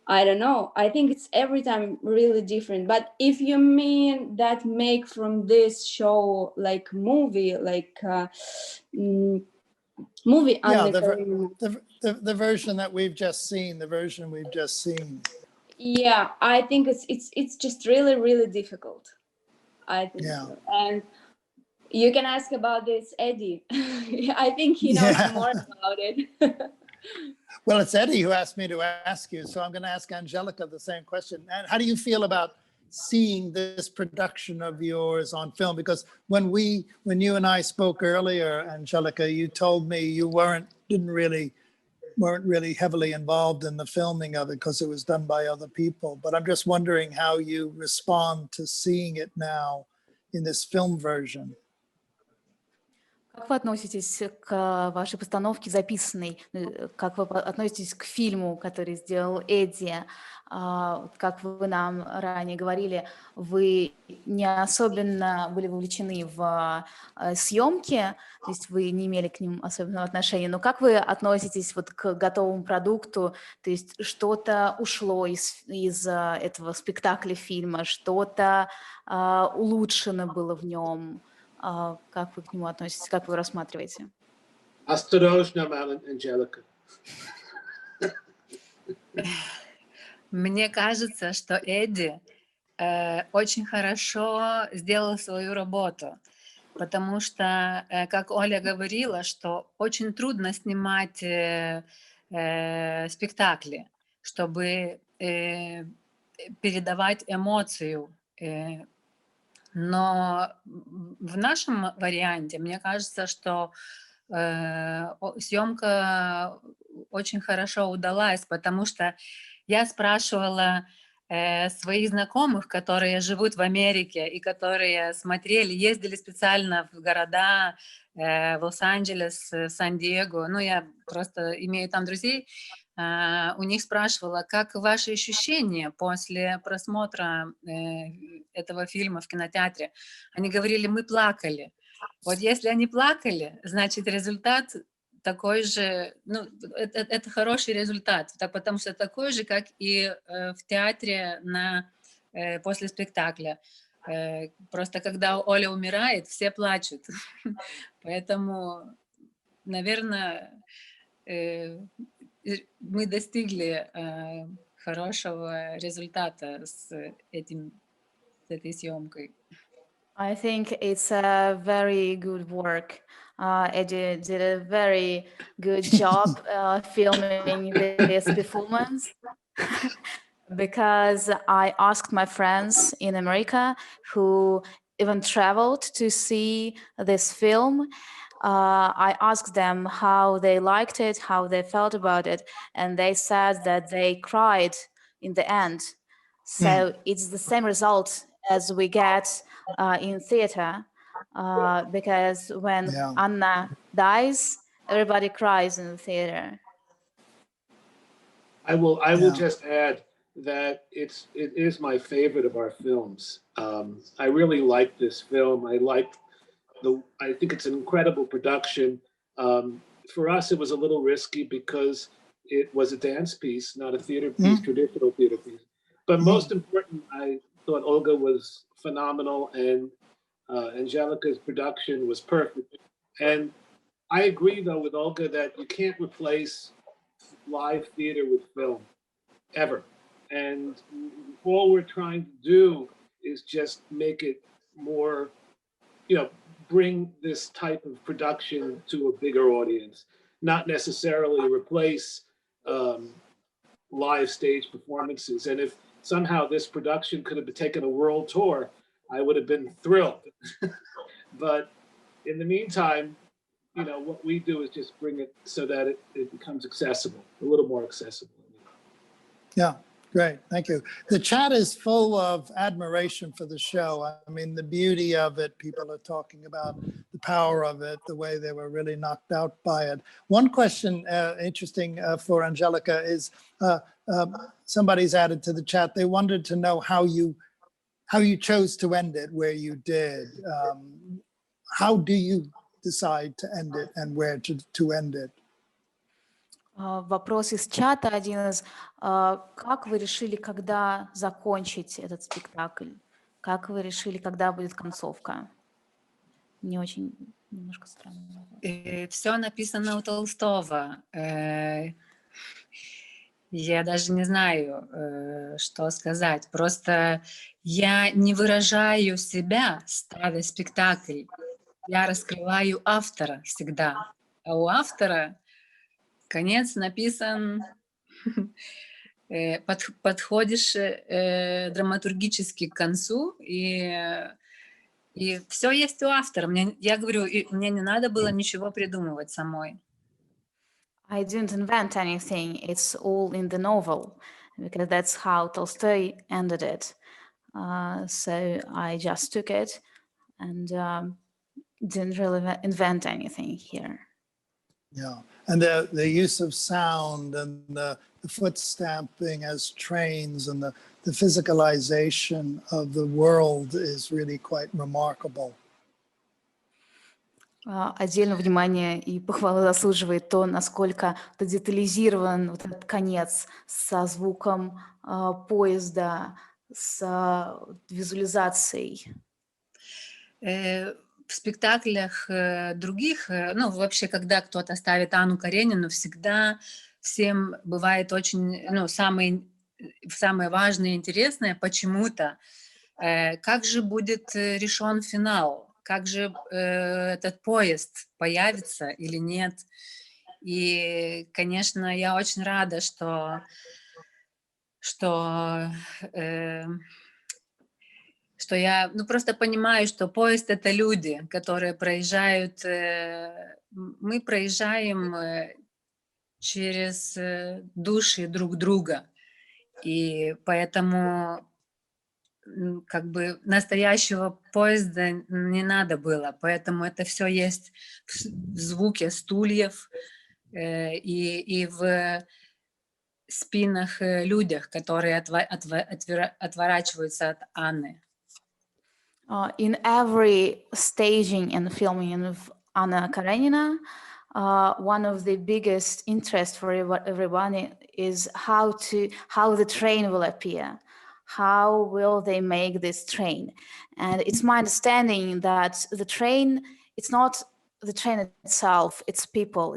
I don't know, I think it's every time really different. But if you mean that make from this show like movie, like movie, Yeah, the version that we've just seen, Yeah, I think it's just really, really difficult. I think so. And you can ask about this Eddie. I think he knows more about it. Well, it's Eddie who asked me to ask you, so I'm going to ask Angelica the same question. And how do you feel about seeing this production of yours on film? Because when you and I spoke earlier, Angelica, you told me you weren't really heavily involved in the filming of it because it was done by other people. But I'm just wondering how you respond to seeing it now in this film version. Как вы относитесь к вашей постановке записанной? Как вы относитесь к фильму, который сделал Эдди? Как вы нам ранее говорили, вы не особенно были вовлечены в съемки, то есть вы не имели к ним особенного отношения. Но как вы относитесь вот к готовому продукту? То есть что-то ушло из этого спектакля фильма, что-то улучшено было в нем? Как вы к нему относитесь, как вы рассматриваете? Осторожно, Анжелика. Мне кажется, что Эдди очень хорошо сделал свою работу, потому что, как Оля говорила, что очень трудно снимать спектакли, чтобы передавать эмоцию. Но в нашем варианте, мне кажется, что съемка очень хорошо удалась, потому что я спрашивала своих знакомых, которые живут в Америке и которые ездили специально в города, в Лос-Анджелес, Сан-Диего, ну, я просто имею там друзей, у них спрашивала, как ваши ощущения после просмотра этого фильма в кинотеатре. Они говорили, мы плакали. Вот если они плакали, значит результат такой же, ну, это хороший результат, потому что такой же, как и в театре после спектакля. Просто когда Оля умирает, все плачут. Поэтому, наверное, мы достигли хорошего результата с этой съемкой. I think it's a very good work. Eddie did a very good job filming this performance because I asked my friends in America who even traveled to see this film. I asked them how they liked it, how they felt about it, and they said that they cried in the end. So it's the same result as we get in theater, because when Anna dies, everybody cries in the theater. I will just add that it is my favorite of our films. I really like this film. I think it's an incredible production. For us, it was a little risky because it was a dance piece, not a theater piece, traditional theater piece. But most important, I thought Olga was phenomenal, and Angelica's production was perfect. And I agree, though, with Olga that you can't replace live theater with film, ever. And all we're trying to do is just make it more, bring this type of production to a bigger audience, not necessarily replace live stage performances. And if somehow this production could have taken a world tour, I would have been thrilled. But in the meantime, what we do is just bring it so that it becomes accessible, a little more accessible. Yeah, great. Thank you. The chat is full of admiration for the show. I mean, the beauty of it, people are talking about the power of it, the way they were really knocked out by it. One question interesting for Angelica is somebody's added to the chat. They wanted to know how you chose to end it where you did. How do you decide to end it and where to end it? Вопрос из чата один из. Как вы решили, когда закончить этот спектакль? Как вы решили, когда будет концовка? Не очень, немножко странно. Все написано у Толстого. Я даже не знаю, что сказать. Просто я не выражаю себя, ставя спектакль. Я раскрываю автора всегда. А у автора конец написан, подходишь драматургически к концу, и все есть у автора. Я говорю, мне не надо было ничего придумывать самой. I didn't invent anything. It's all in the novel, because that's how Tolstoy ended it. So I just took it and didn't really invent anything here. Yeah, and the use of sound and the foot stamping as trains and the physicalization of the world is really quite remarkable. Отдельно внимание и похвалы заслуживает то, насколько детализирован вот этот конец со звуком поезда, с визуализацией. В спектаклях других, вообще, когда кто-то ставит Анну Каренину, всегда всем бывает очень, самое важное и интересное почему-то, как же будет решен финал, как же этот поезд появится или нет. И, конечно, я очень рада, что я просто понимаю, что поезд — это люди, которые проезжают. Мы проезжаем через души друг друга. И поэтому как бы настоящего поезда не надо было. Поэтому это все есть в звуке стульев и в спинах людях, которые отворачиваются от Анны. In every staging and filming of Anna Karenina, one of the biggest interests for everybody is how the train will appear. How will they make this train? And it's my understanding that the train, it's not the train itself, it's people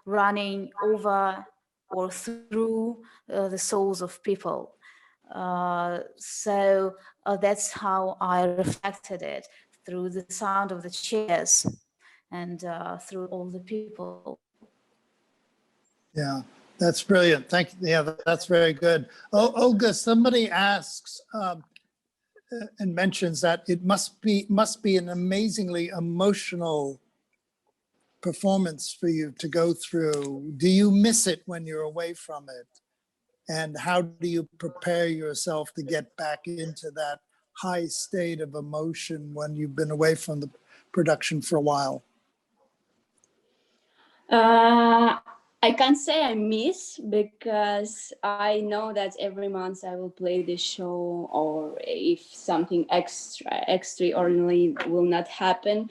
running over or through the souls of people. So that's how I reflected it, through the sound of the chairs and through all the people. Yeah, that's brilliant. Thank you. Yeah, that's very good. Oh, Olga, somebody asks and mentions that it must be an amazingly emotional performance for you to go through. Do you miss it when you're away from it? And how do you prepare yourself to get back into that high state of emotion when you've been away from the production for a while? I can't say I miss, because I know that every month I will play this show, or if something extraordinary will not happen.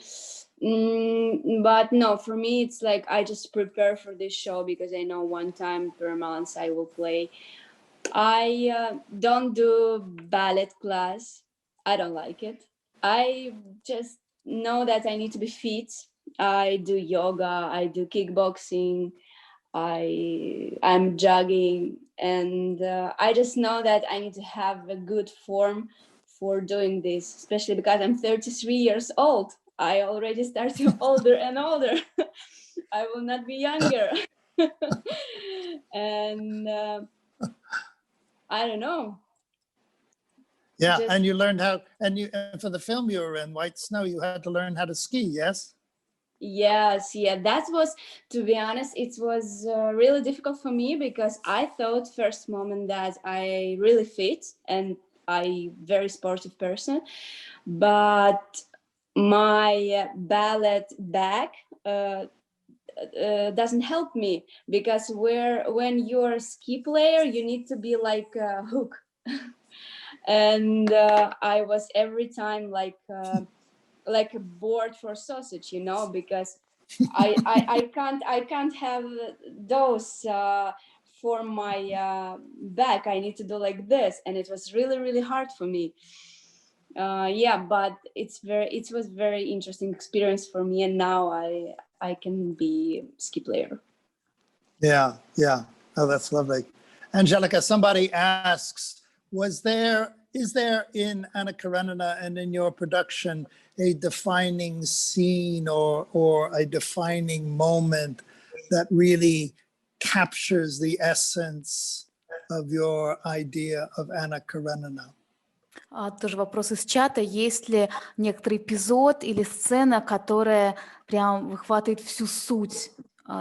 But no, for me, it's like I just prepare for this show because I know one time per month I will play. I don't do ballet class. I don't like it. I just know that I need to be fit. I do yoga, I do kickboxing, I'm jogging, and I just know that I need to have a good form for doing this, especially because I'm 33 years old. I already started older and older. I will not be younger. And I don't know. Yeah, and you learned how, and for the film you were in, White Snow, you had to learn how to ski, yes? Yes, yeah, that was, to be honest, it was really difficult for me, because I thought first moment that I really fit and I very sportive person, but my ballet back doesn't help me, because when you're a ski player, you need to be like a hook. And I was every time like a board for sausage, you know, because I can't have those for my back. I need to do like this, and it was really hard for me. Yeah, but it was very interesting experience for me, and now I can be ski player. Yeah. Oh, that's lovely. Angelica, somebody asks, is there in Anna Karenina and in your production a defining scene or a defining moment that really captures the essence of your idea of Anna Karenina? Тоже вопрос из чата. Есть ли некоторый эпизод или сцена, которая прям выхватывает всю суть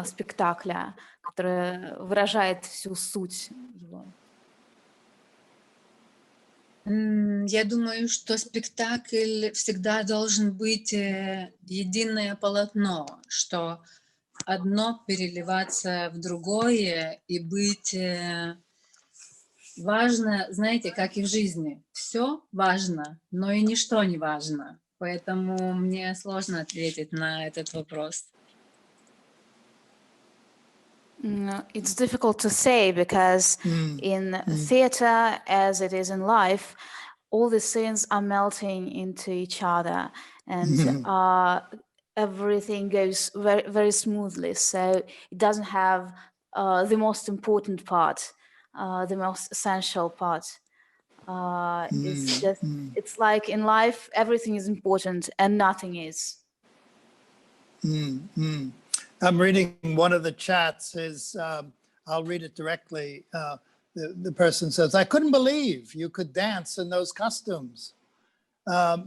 спектакля, которая выражает всю суть его? Я думаю, что спектакль всегда должен быть единое полотно, что одно переливаться в другое и быть важно, знаете, как и в жизни. Все важно, но и ничто не важно. Поэтому мне сложно ответить на этот вопрос. It's difficult to say, because in theater, as it is in life, all the scenes are melting into each other, and everything goes very smoothly. So it doesn't have the most important part, the most essential part. It's just, it's like in life, everything is important and nothing is. I'm reading one of the chats. I'll read it directly. The person says, I couldn't believe you could dance in those costumes,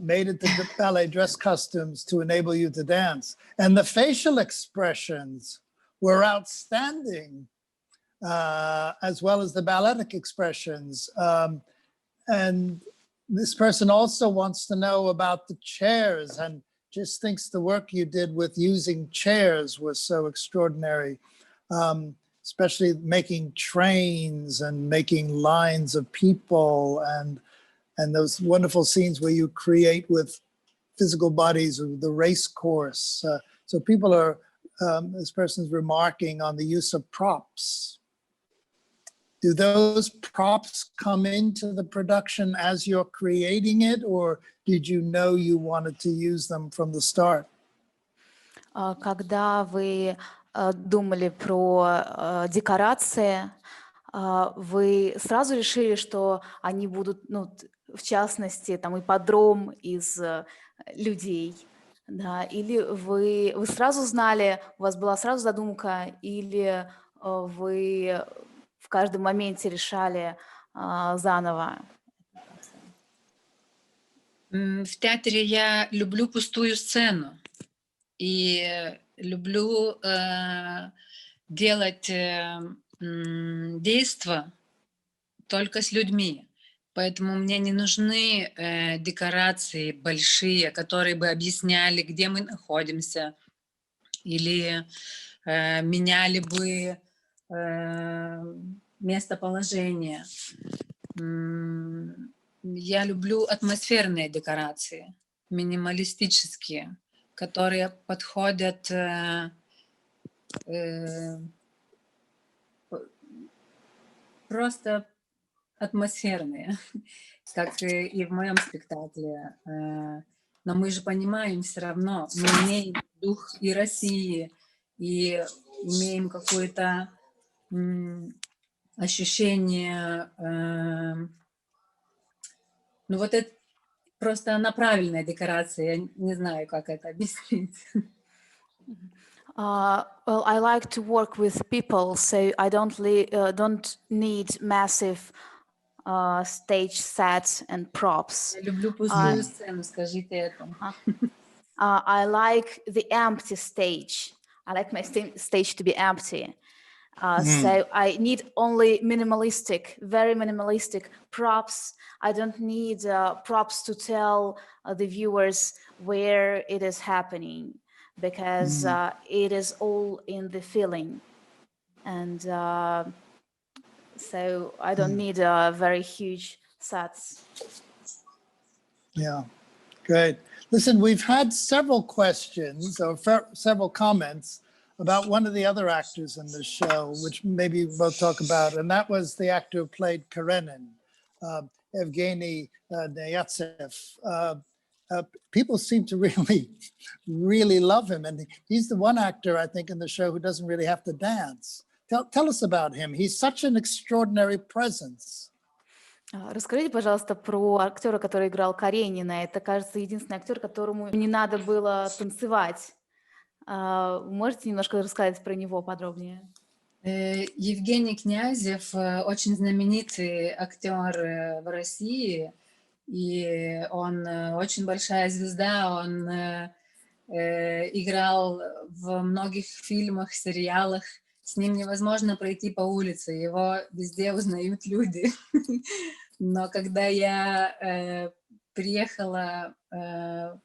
made into the ballet dress costumes to enable you to dance. And the facial expressions were outstanding, as well as the balletic expressions. And this person also wants to know about the chairs, and just thinks the work you did with using chairs was so extraordinary. especially making trains and making lines of people and those wonderful scenes where you create with physical bodies, the race course. So people are, this person's remarking on the use of props. Do those props come into the production as you're creating it, or did you know you wanted to use them from the start? Когда вы думали про декорации, вы сразу решили, что они будут, ну, в частности, там ипподром из людей, да? Или вы сразу знали, у вас была сразу задумка, или вы в каждом моменте решали заново? В театре я люблю пустую сцену и люблю делать действа только с людьми. Поэтому мне не нужны декорации большие, которые бы объясняли, где мы находимся, или меняли бы местоположение. Я люблю атмосферные декорации, минималистические, которые подходят просто атмосферные, как и в моем спектакле. Но мы же понимаем все равно, мы имеем дух и России, и имеем какое-то ощущение, ну вот это просто она правильная декорация, я не знаю, как это объяснить. Well, I like to work with people, so I don't need massive stage sets and props. Я люблю пустую сцену, скажите это. I like the empty stage. I like my stage to be empty. So I need only very minimalistic props. I don't need props to tell the viewers where it is happening, because it is all in the feeling. And so I don't need very huge sets. Yeah, great. Listen, we've had several questions or several comments about one of the other actors in the show, which maybe we'll talk about, and that was the actor who played Karenine, Evgeny Neyatsev. People seem to really love him, and he's the one actor, I think, in the show who doesn't really have to dance. Tell us about him. He's such an extraordinary presence. Расскажите, пожалуйста, про актера, который играл Каренина. Это, кажется, единственный актер, которому не надо было танцевать. Можете немножко рассказать про него подробнее? Евгений Князев очень знаменитый актер в России, и он очень большая звезда, он играл в многих фильмах, сериалах. С ним невозможно пройти по улице, его везде узнают люди. Но когда я приехала в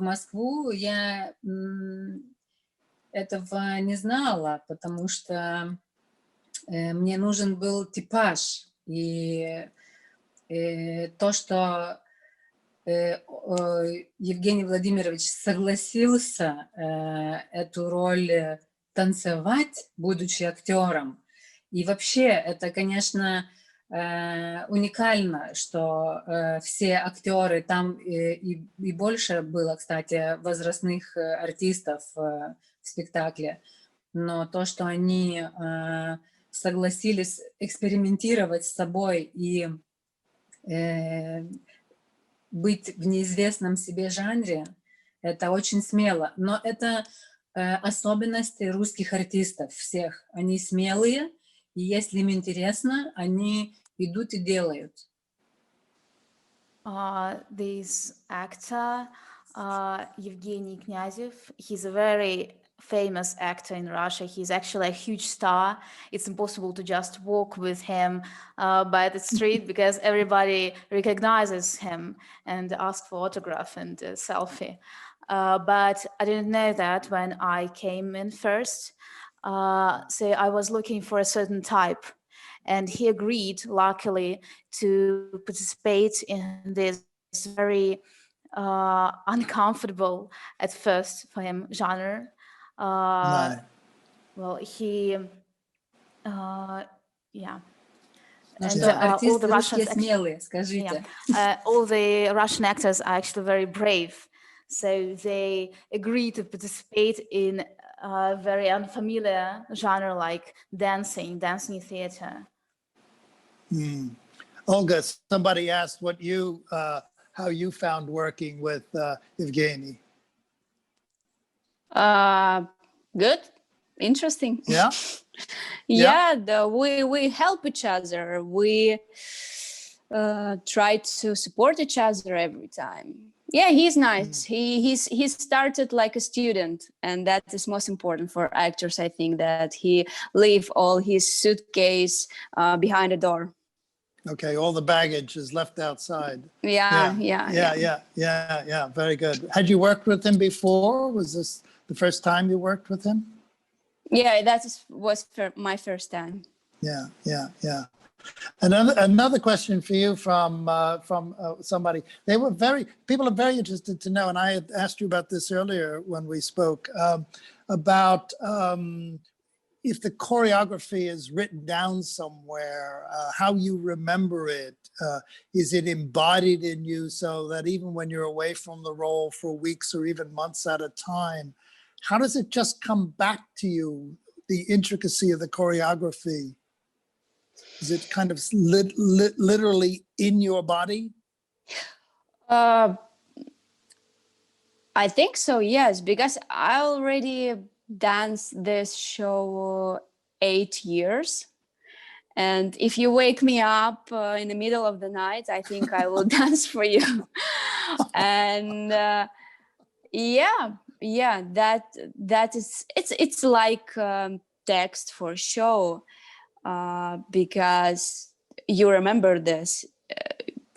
Москву, я этого не знала, потому что мне нужен был типаж. И то, что Евгений Владимирович согласился эту роль танцевать, будучи актером. И вообще это, конечно, уникально, что все актеры там, и больше было, кстати, возрастных артистов в спектакле, но то, что они согласились экспериментировать с собой и быть в неизвестном себе жанре, это очень смело. Но это особенности русских артистов всех. Они смелые, и если им интересно, они идут и делают. This actor, Evgeny Knyazev, he's a very famous actor in Russia. He's actually a huge star. It's impossible to just walk with him by the street because everybody recognizes him and asks for autograph and a selfie. But I didn't know that when I came in first. So I was looking for a certain type, and he agreed, luckily, to participate in this very uncomfortable at first for him genre. Right. Well, he, yeah. Ну And что, all артисты the русские Russians, смелые, скажите. all the Russian actors are actually very brave. So they agree to participate in a very unfamiliar genre like dancing theater. Olga, somebody asked how you found working with Evgeny. Good, interesting. Yeah. Yeah, we help each other. We try to support each other every time. Yeah, he's nice. He started like a student, and that is most important for actors. I think that he leave all his suitcase behind the door. Okay, all the baggage is left outside. Yeah. Very good. Had you worked with him before? Was this the first time you worked with him? Yeah, was my first time. Yeah. Another question for you from somebody. People are very interested to know, and I had asked you about this earlier when we spoke, about if the choreography is written down somewhere, how you remember it. Is it embodied in you so that even when you're away from the role for weeks or even months at a time, how does it just come back to you, the intricacy of the choreography? Is it kind of literally in your body? I think so, yes, because I already danced this show 8 years. And if you wake me up in the middle of the night, I think I will dance for you. And that is, it's like text for show, because you remember this.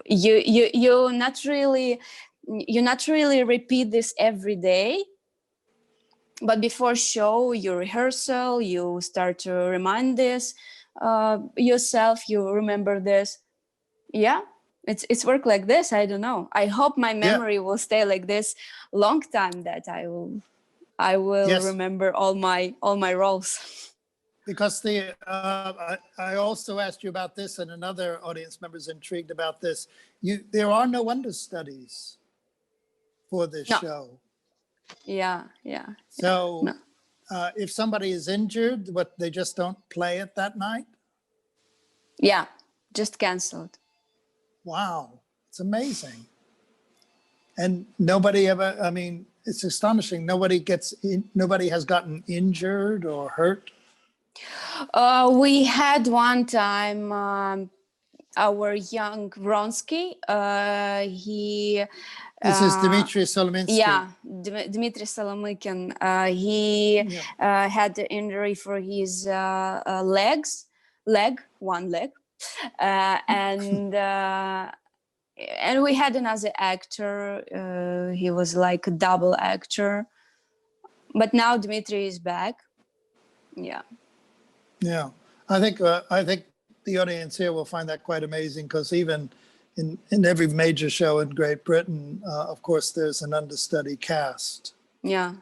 You not really repeat this every day, but before show, you rehearsal, you start to remind this yourself, you remember this. Yeah, it's work like this. I don't know. I hope my memory will stay like this long time, that I will remember all my roles. Because I also asked you about this, and another audience member is intrigued about this. There are no understudies for this show. Yeah. So if somebody is injured, they just don't play it that night? Yeah, just canceled. Wow, it's amazing. And nobody ever, it's astonishing. Nobody has gotten injured or hurt? We had one time our young Vronsky. This is Dmitry Solominsky. Yeah, Dmitry Solomykin. He had the injury for his one leg, and we had another actor. He was like a double actor, but now Dmitry is back. Yeah. Yeah, I think the audience here will find that quite amazing, because even in every major show in Great Britain, of course, there's an understudy cast. Yeah.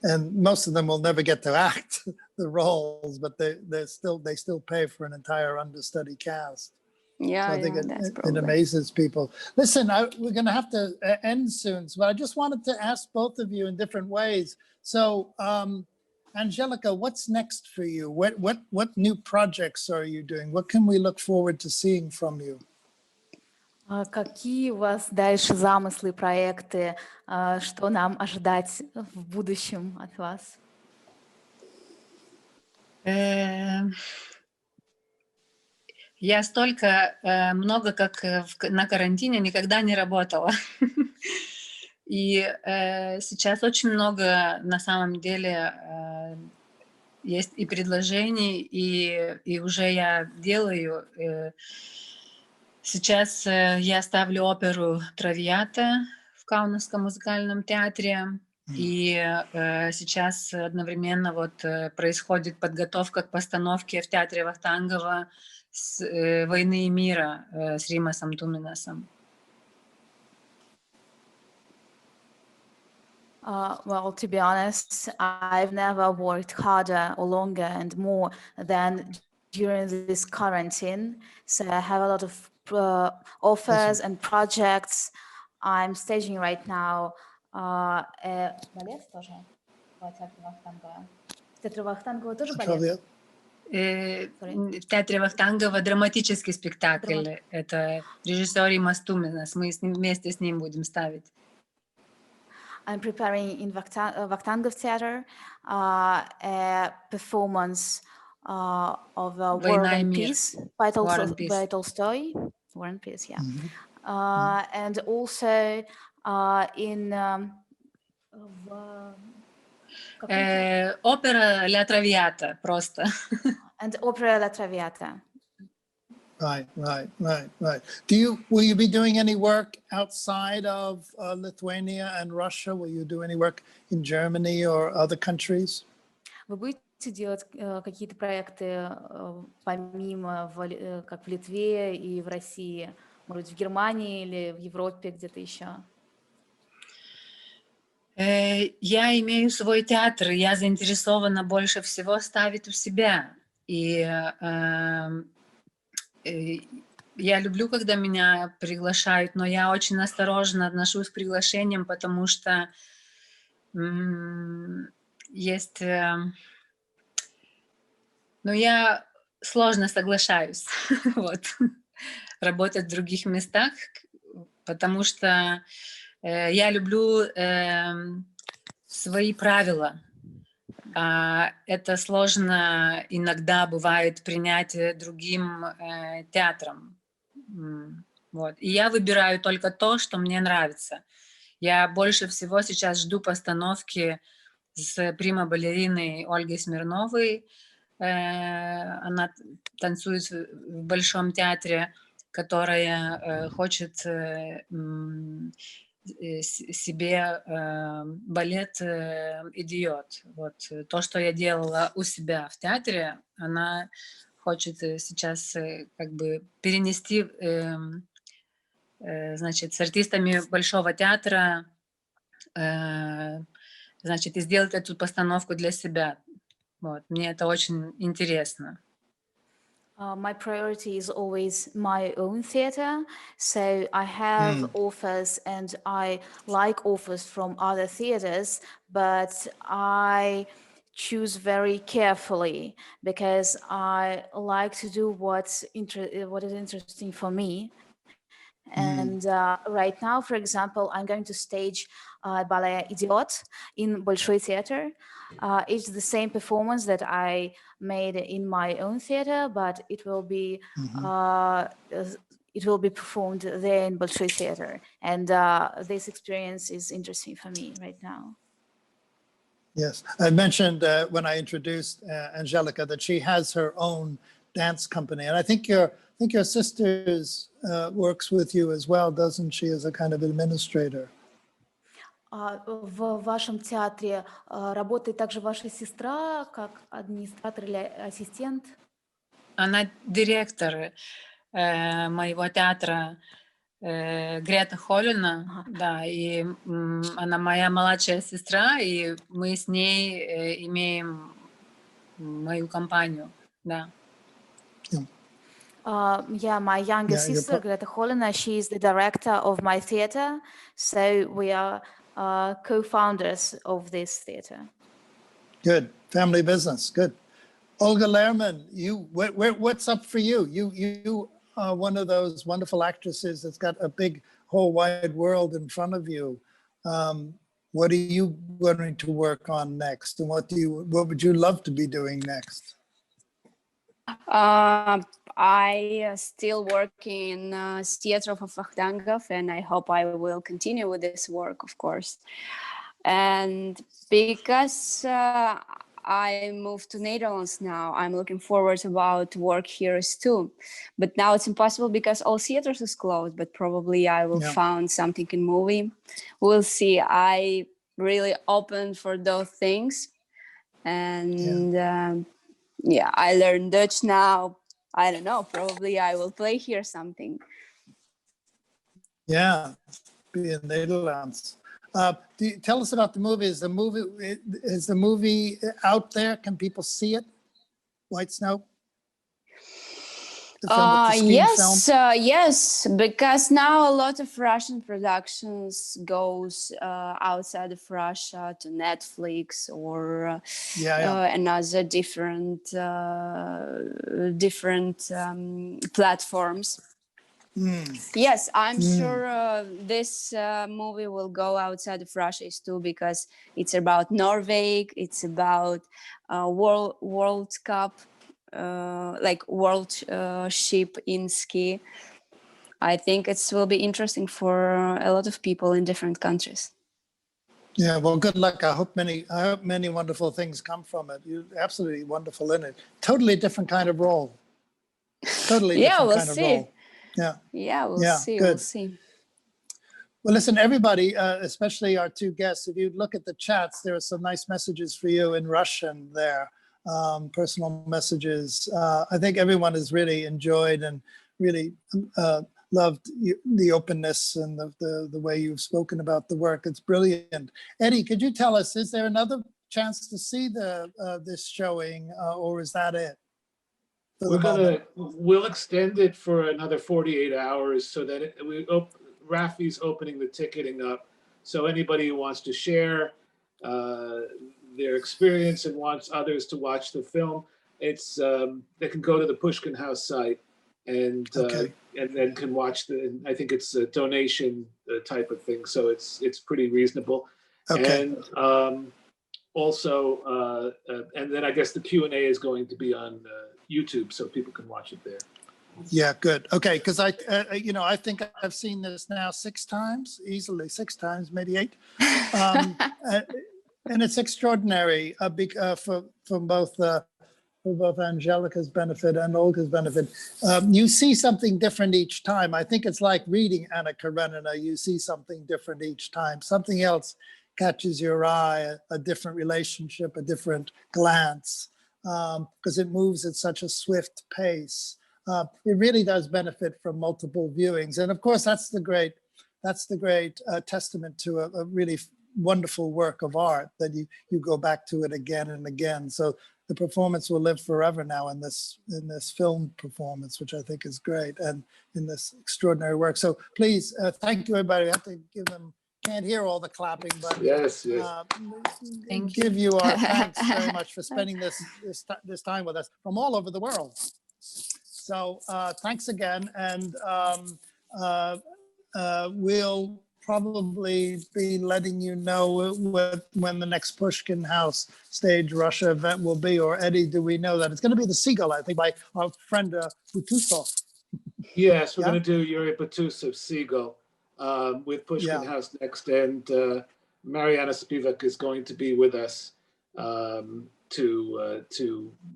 And most of them will never get to act the roles, but they still pay for an entire understudy cast. Yeah, so I think that's it amazes people. Listen, we're going to have to end soon, but I just wanted to ask both of you in different ways. So, Angelica, what's next for you? What new projects are you doing? What can we look forward to seeing from you? Какие у вас дальше замыслы, проекты? Что нам ожидать в будущем от вас? Я столько много, как на карантине, никогда не работала. И сейчас очень много, на самом деле, есть и предложений, и уже я делаю. Сейчас я ставлю оперу «Травиата» в Каунасском музыкальном театре. И сейчас одновременно вот происходит подготовка к постановке в театре Вахтангова с «Войны и мира» с Римасом Туминасом. Well, to be honest, I've never worked harder or longer and more than during this quarantine. So I have a lot of offers and projects. I'm staging right now балет тоже в театре Вахтангова. В театре Вахтангова тоже балет? В театре Вахтангова драматический спектакль. Это режиссер Римас Туминас. Мы вместе с ним будем ставить. I'm preparing in Vakhtangov Theatre a performance of War and Peace by Tolstoy. War and Peace, yeah. And also in опера «La Traviata» просто. And opera La Traviata. Right. Will you be doing any work outside of Lithuania and Russia? Will you do any work in Germany or other countries? Вы будете делать какие-то проекты помимо, как в Литве и в России, может быть, в Германии или в Европе, где-то еще? Я имею свой театр, и я заинтересована больше всего ставить у себя. И я люблю, когда меня приглашают, но я очень осторожно отношусь к приглашениям, потому что есть... Ну, я сложно соглашаюсь вот, работать в других местах, потому что я люблю свои правила. Это сложно иногда бывает принять другим театрам. Вот. И я выбираю только то, что мне нравится. Я больше всего сейчас жду постановки с прима-балериной Ольгой Смирновой. Она танцует в Большом театре, которая хочет себе балет «Идиот». Вот. То, что я делала у себя в театре, она хочет сейчас как бы перенести, значит, с артистами Большого театра, значит, и сделать эту постановку для себя. Вот. Мне это очень интересно. My priority is always my own theater, so I have offers and I like offers from other theaters, but I choose very carefully because I like to do what is interesting for me. And right now, for example, I'm going to stage ballet Idiot in Большой Theatre. It's the same performance that I made in my own theatre, but it will be performed there in Большой Theatre. And this experience is interesting for me right now. Yes, I mentioned when I introduced Angelica that she has her own dance company, and I think your sister works with you as well, doesn't she, as a kind of administrator? В вашем театре работает также ваша сестра как администратор или ассистент? Она директор моего театра, Грета Холина, да, и она моя младшая сестра, и мы с ней имеем мою компанию, да. Yeah, my younger sister, Greta Холина, she is the director of my theater, so we are co-founders of this theater. Good, family business, good. Olga Lerman, what's up for you? You are one of those wonderful actresses that's got a big whole wide world in front of you. What are you going to work on next, and what would you love to be doing next? I still work in theater of Vakhtangov, and I hope I will continue with this work, of course. And because I moved to Netherlands now, I'm looking forward about work here too. But now it's impossible because all theaters is closed, but probably I will find something in movie. We'll see. I really open for those things. And yeah, I learned Dutch now. I don't know, probably I will play here something. Yeah, be in Netherlands. Tell us about the movie. Is the movie out there? Can people see it? White Snow? The film with the skiing film? Yes, because now a lot of Russian productions goes outside of Russia to Netflix or another different platforms. Yes, I'm sure this movie will go outside of Russia too, because it's about Norway, it's about World Cup, like world ship in ski. I think it will be interesting for a lot of people in different countries. Yeah, well, good luck. I hope many wonderful things come from it. You're absolutely wonderful in it. Totally different kind of role. Totally different kind of role. Yeah, we'll see. Good. We'll see. Well, listen, everybody, especially our two guests, if you look at the chats, there are some nice messages for you in Russian there, personal messages. I think everyone has really enjoyed and really loved the openness and the way you've spoken about the work. It's brilliant. Eddie, could you tell us, is there another chance to see this showing, or is that it? We'll extend it for another 48 hours so that Rafi's opening the ticketing up. So anybody who wants to share their experience and wants others to watch the film, they can go to the Pushkin House site and then can watch I think it's a donation type of thing. So it's pretty reasonable. Okay. And also, and then I guess the Q&A is going to be on YouTube, so people can watch it there. Yeah, good. Okay, because I think I've seen this now 6 times, easily 6 times, maybe 8, and it's extraordinary from both Angelica's benefit and Olga's benefit. You see something different each time. I think it's like reading Anna Karenina. You see something different each time. Something else catches your eye, a different relationship, a different glance, because it moves at such a swift pace. It really does benefit from multiple viewings. And of course, that's the great testament to a really wonderful work of art, that you go back to it again and again. So the performance will live forever now in this film performance, which I think is great, and in this extraordinary work. So please, thank you, everybody. I have to give them, can't hear all the clapping, but yes. Give you our thanks very much for spending this time with us from all over the world. So thanks again, and we'll probably be letting you know when the next Pushkin House Stage Russia event will be. Or Eddie, do we know that? It's going to be the Seagull, I think, by our friend Butusov. Yes, we're going to do Yuri Butusov Seagull with Pushkin House next, and Mariana Spivak is going to be with us to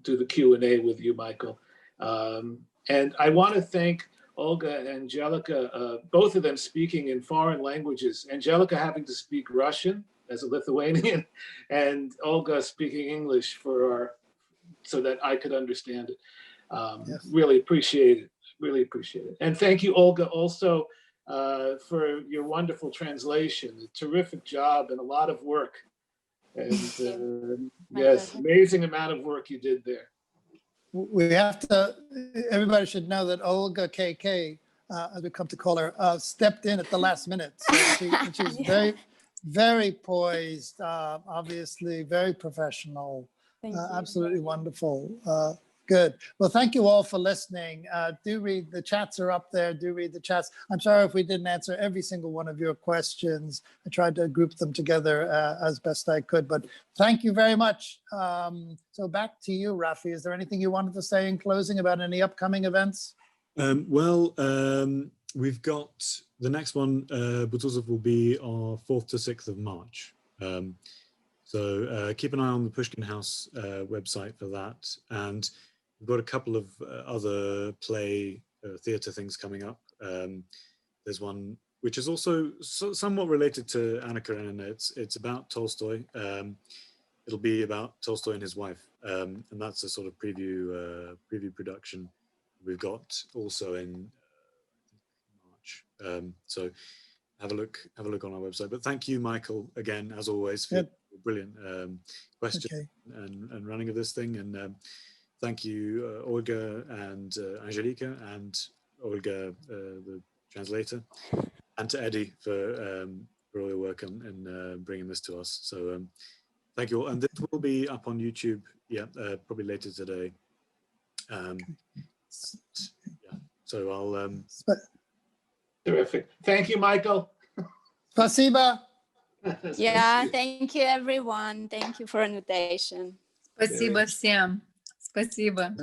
do the Q&A with you, Michael. And I want to thank Olga and Angelica, both of them speaking in foreign languages. Angelica having to speak Russian as a Lithuanian, and Olga speaking English so that I could understand it. Really appreciate it. Really appreciate it. And thank you, Olga, also for your wonderful translation. A terrific job and a lot of work. And yes, amazing amount of work you did there. We have to, everybody should know that Olga KK, as we come to call her, stepped in at the last minute. So she's very, very poised, obviously very professional, absolutely wonderful. Good. Well, thank you all for listening. Do read, the chats are up there. Do read the chats. I'm sorry if we didn't answer every single one of your questions. I tried to group them together as best I could, but thank you very much. So back to you, Rafi. Is there anything you wanted to say in closing about any upcoming events? We've got the next one, Butusov, will be on 4th to 6th of March. So keep an eye on the Pushkin House website for that. And we've got a couple of other theatre things coming up. There's one which is also somewhat related to Anna Karenina. It's about Tolstoy. It'll be about Tolstoy and his wife, and that's a sort of preview production we've got also in March. So have a look on our website. But thank you, Michael, again, as always, for your brilliant question and running of this thing. And thank you, Olga and Angelica, and Olga, the translator, and to Eddie for all your work in bringing this to us. So thank you all. And this will be up on YouTube, probably later today. So I'll... Terrific. Thank you, Michael. Спасибо. Yeah, thank you, everyone. Thank you for invitation. Спасибо всем. Спасибо.